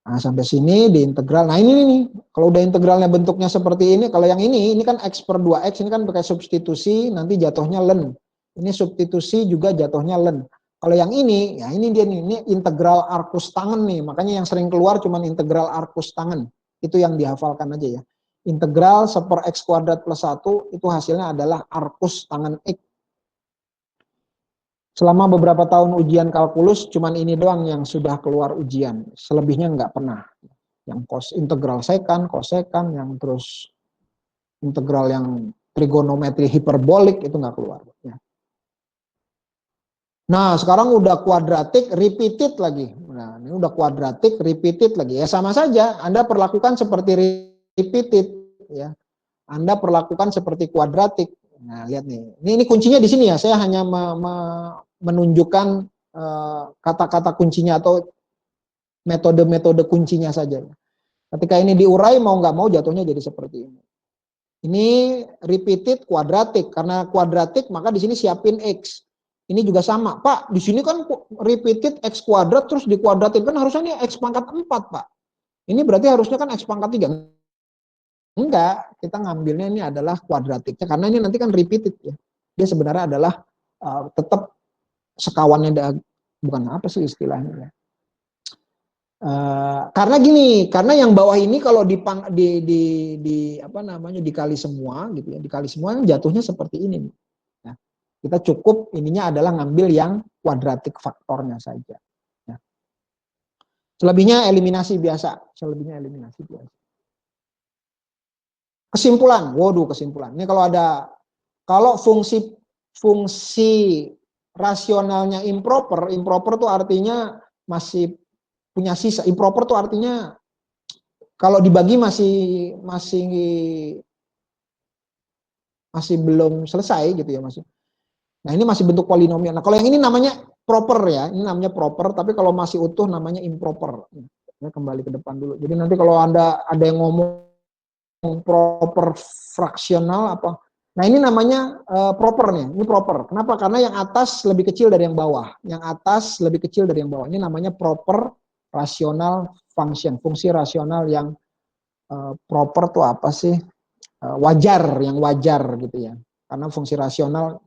Nah, sampai sini diintegral. Nah, ini nih, kalau udah integralnya bentuknya seperti ini, kalau yang ini kan X per 2X, ini kan pakai substitusi, nanti jatuhnya len. Ini substitusi juga jatuhnya len. Kalau yang ini, ya ini dia nih, ini integral arcus tangen nih, makanya yang sering keluar cuma integral arcus tangen. Itu yang dihafalkan aja ya. Integral 1/X kuadrat plus 1, itu hasilnya adalah arcus tangen X. Selama beberapa tahun ujian kalkulus, cuman ini doang yang sudah keluar ujian. Selebihnya nggak pernah. Yang integral sekan, kosekan, yang terus integral yang trigonometri hiperbolik, itu nggak keluar. Ya. Nah, sekarang udah kuadratik, repeated lagi. Nah, ini udah kuadratik, repeated lagi. Ya sama saja, Anda perlakukan seperti repeated. Ya. Anda perlakukan seperti kuadratik. Nah, lihat nih. Ini kuncinya di sini ya. Saya hanya menunjukkan kata-kata kuncinya atau metode-metode kuncinya saja. Ketika ini diurai, mau nggak mau jatuhnya jadi seperti ini. Ini repeated kuadratik. Karena kuadratik, maka di sini siapin X. Ini juga sama. Pak, di sini kan repeated X kuadrat terus dikuadratin. Kan harusnya ini X pangkat 4, Pak. Ini berarti harusnya kan X pangkat 3. Enggak, kita ngambilnya ini adalah kuadratiknya karena ini nanti kan repeated ya. Dia sebenarnya adalah tetap sekawannya, bukan apa sih istilahnya ya. Karena gini, karena yang bawah ini kalau di apa namanya dikali semua gitu ya, dikali semua jatuhnya seperti ini. Ya. Kita cukup ininya adalah ngambil yang kuadratik faktornya saja. Ya. Selebihnya eliminasi biasa, selebihnya eliminasi biasa. Kesimpulan, waduh kesimpulan. Ini kalau fungsi rasionalnya improper tuh artinya masih punya sisa. Improper tuh artinya kalau dibagi masih belum selesai gitu ya masih. Nah ini masih bentuk polinomial. Nah kalau yang ini namanya proper ya, ini namanya proper. Tapi kalau masih utuh namanya improper. Ya, kembali ke depan dulu. Jadi nanti kalau ada yang ngomong proper fraksional apa. Nah ini namanya proper nih, ini proper. Kenapa? Karena yang atas lebih kecil dari yang bawah. Yang atas lebih kecil dari yang bawah. Ini namanya proper rasional function. Fungsi rasional yang proper tuh apa sih? Wajar, yang wajar gitu ya. Karena fungsi rasional,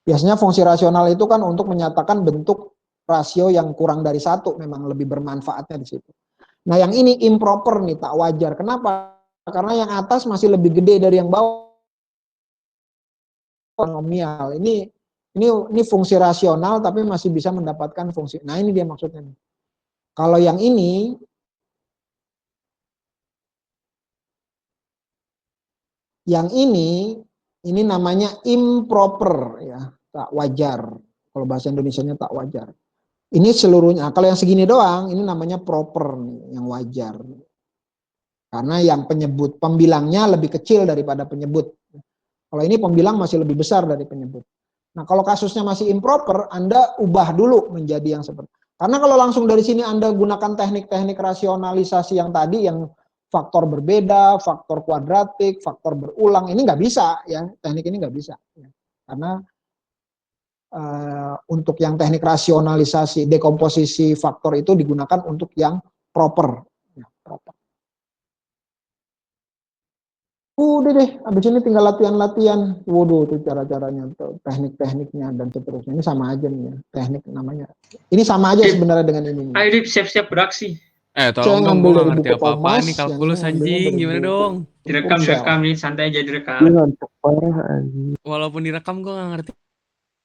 biasanya fungsi rasional itu kan untuk menyatakan bentuk rasio yang kurang dari 1, memang lebih bermanfaatnya di situ. Nah yang ini improper nih, tak wajar. Kenapa? Karena yang atas masih lebih gede dari yang bawah. Polinomial. Ini fungsi rasional tapi masih bisa mendapatkan fungsi. Nah, ini dia maksudnya. Kalau yang ini namanya improper ya, tak wajar. Kalau bahasa Indonesianya tak wajar. Ini seluruhnya. Kalau yang segini doang, ini namanya proper nih, yang wajar. Karena yang pembilangnya lebih kecil daripada penyebut. Kalau ini pembilang masih lebih besar dari penyebut. Nah kalau kasusnya masih improper, Anda ubah dulu menjadi yang seperti. Karena kalau langsung dari sini Anda gunakan teknik-teknik rasionalisasi yang tadi, yang faktor berbeda, faktor kuadratik, faktor berulang, ini nggak bisa ya, teknik ini nggak bisa. Ya. Karena untuk yang teknik rasionalisasi, dekomposisi faktor itu digunakan untuk yang proper. Ya, proper. Udah deh, habis ini tinggal latihan-latihan. Waduh, itu cara-caranya, teknik-tekniknya dan seterusnya. Ini sama aja nih ya, teknik namanya. Ini sama aja sebenarnya dengan ini. Ayo Dip, siap-siap beraksi. Tolong dong, gue gak ngerti apa-apa nih kalkulus anjing, gimana dong? Direkam nih, santai aja direkam. Walaupun direkam gue gak ngerti.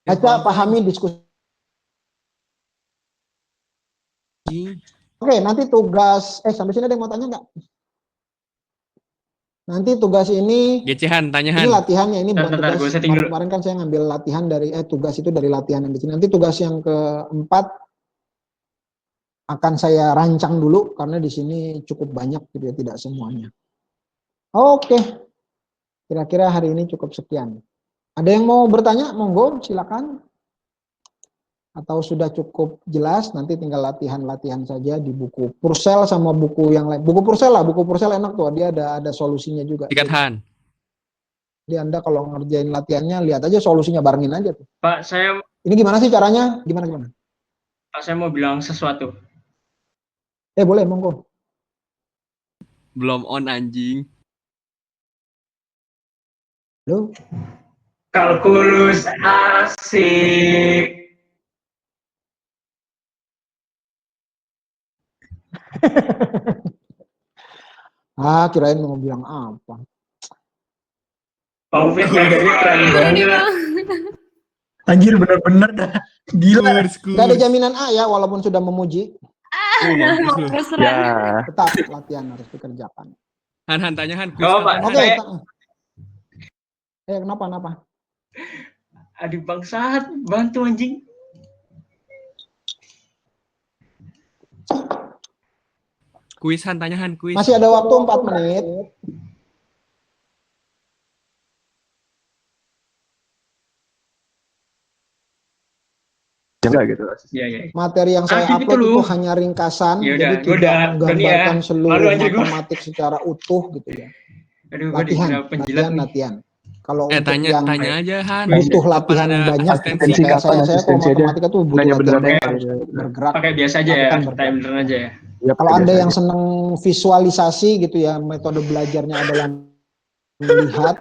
Baca, pahami, diskusi. Oke, nanti tugas, sampai sini ada yang mau tanya nggak? Nanti tugas ini Gecehan, tanyahan. Ini latihannya, ini bukan tugas. Kemarin kan saya ngambil latihan dari tugas itu dari latihan yang di sini. Nanti tugas yang keempat akan saya rancang dulu karena di sini cukup banyak gitu ya, tidak semuanya. Oke. Kira-kira hari ini cukup sekian. Ada yang mau bertanya? Monggo, silakan. Atau sudah cukup jelas, nanti tinggal latihan-latihan saja di buku Purcell sama buku yang lain. Buku Purcell enak tuh, dia ada solusinya juga. Sikat Han. Jadi Anda kalau ngerjain latihannya, lihat aja solusinya, barengin aja tuh. Pak, ini gimana sih caranya? Gimana? Pak, saya mau bilang sesuatu. Boleh, monggo. Belum on anjing. Lu Kalkulus asik. kirain mau bilang apa. Covid keren banget. Anjir bener-bener dah. Gila. Gak ada jaminan A ya, walaupun sudah memuji. Mampus lu. Ya. Tetap latihan harus dikerjakan. Han tanya Han. Oh, Pak. Oke. Saya- Kenapa? Aduh bangsat, bantu anjing. Kuis Han tanya Han kuis. Masih ada waktu 4 menit. Enggak gitu. Iya. Materi yang saya Aktif itu upload itu lu. hanya ringkasan, Ya jadi udah, tidak Doni menggambarkan ya. seluruh Malu aja gua. matematik secara utuh gitu ya. Aduh, gua dikira penjilat nih. Latihan. Kalau untuk Tanya yang aja Han. butuh Kapan latihan ada banyak, asistensi? kayak saya kalau matematika tuh butuh Nanya latihan beneran banyak, ya. bergerak. Pakai biasa aja ya, Lakukan bergerak. timer aja ya. Ya, Kalau Anda yang senang visualisasi gitu ya, metode belajarnya adalah melihat.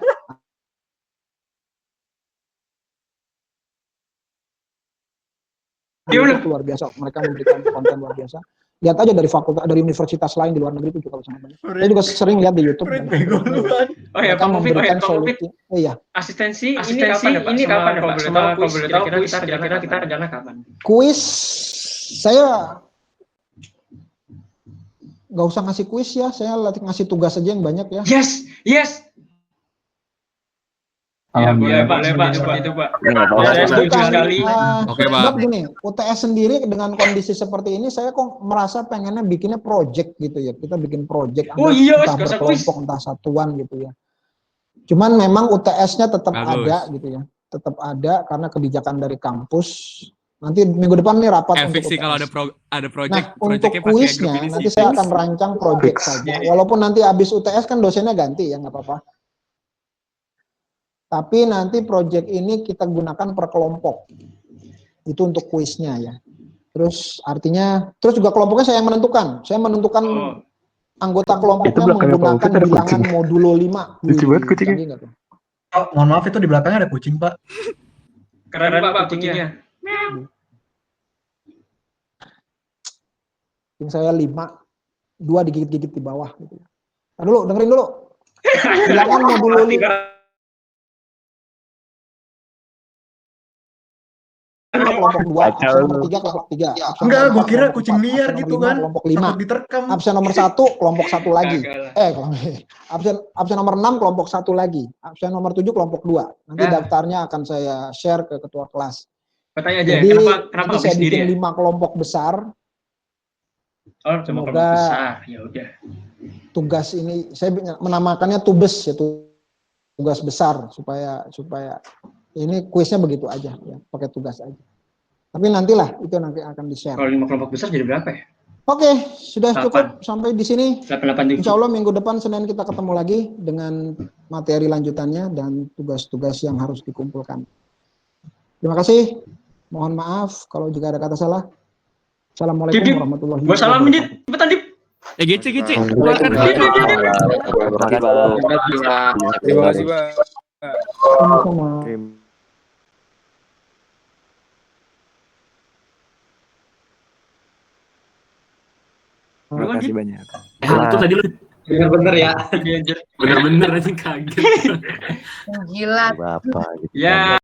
Gimana? Itu luar biasa, mereka memberikan konten luar biasa. Lihat aja dari fakultas, dari universitas lain di luar negeri itu juga sangat banyak. Saya juga sering lihat di YouTube. Keren bego lu kan. Oh ya, Mereka Pak Covid, memberikan Pak Covid. solusi. Iya. Asistensi ini kapan ya, Pak? Ini kapan ya, Pak? Kalau boleh tahu, kira-kira kita rencana kapan? Kuis, saya nggak usah ngasih kuis ya, saya ngasih tugas aja yang banyak ya. Yes. Ya, boleh Pak, seperti itu Pak. Saya setuju sekali. Oke, Pak. Sebab gini, UTS sendiri dengan kondisi seperti ini, saya kok merasa pengennya bikinnya project gitu ya. Kita bikin project, Oh iya, entah gak usah kuis. berkelompok, entah satuan gitu ya. Cuman memang UTS-nya tetap Bagus. ada gitu ya. Tetap ada karena kebijakan dari kampus. Nanti minggu depan nih rapat untuk Fiksi UTS. kalau ada project. Nah, untuk projectnya pakai kuisnya grup nanti inisiatif. saya akan rancang project saja. Walaupun nanti habis UTS kan dosennya ganti ya, nggak apa-apa. Tapi nanti project ini kita gunakan per kelompok. Itu untuk kuisnya ya. Terus artinya, terus juga kelompoknya saya yang menentukan. Saya menentukan anggota kelompoknya Itu belakangnya Pak menggunakan Ufit ada bilangan kucing. modulo 5. Lucu banget kucingnya. Canggih nggak tuh? Oh, mohon maaf itu di belakangnya ada kucing, Pak. Keren Pak kucingnya. Kucing saya 5, 2 digigit-gigit di bawah. Gitu. Nah, dulu, dengerin dulu. Bilangan modulo 5. Kelompok 2, absen nomor 3, kelompok 3. Enggak, gua kira kucing liar gitu kan. Kelompok 5. Takut diterkam. Absen nomor 1, kelompok 1 lagi. Absen nomor 6, kelompok 1 lagi. Absen nomor 7, kelompok 2. Nanti daftarnya akan saya share ke ketua kelas. Bertanya aja, Jadi, kenapa nanti saya sendiri bikin ya? 5 kelompok besar. Oh, cuma kelompok besar. Ya udah. Tugas ini saya menamakannya tubes ya, tugas besar supaya ini kuisnya begitu aja ya, pakai tugas aja. Tapi nantilah itu nanti akan di-share. Kalau 5 kelompok besar jadi berapa ya? Oke, sudah 8. cukup sampai di sini. 8. Insya Allah minggu depan Senin kita ketemu lagi dengan materi lanjutannya dan tugas-tugas yang harus dikumpulkan. Terima kasih. Mohon maaf kalau juga ada kata salah. Assalamualaikum Dip. warahmatullahi Gua salam wabarakatuh. Dit. Cepetan Dip. GC. Keluarkan Dip. Terima kasih, Pak. Sama-sama. Terima kasih banyak. Itu tadi lu bener-bener ya. Anjir. Bener-bener aja kaget. Gila. Bapak gitu. Ya.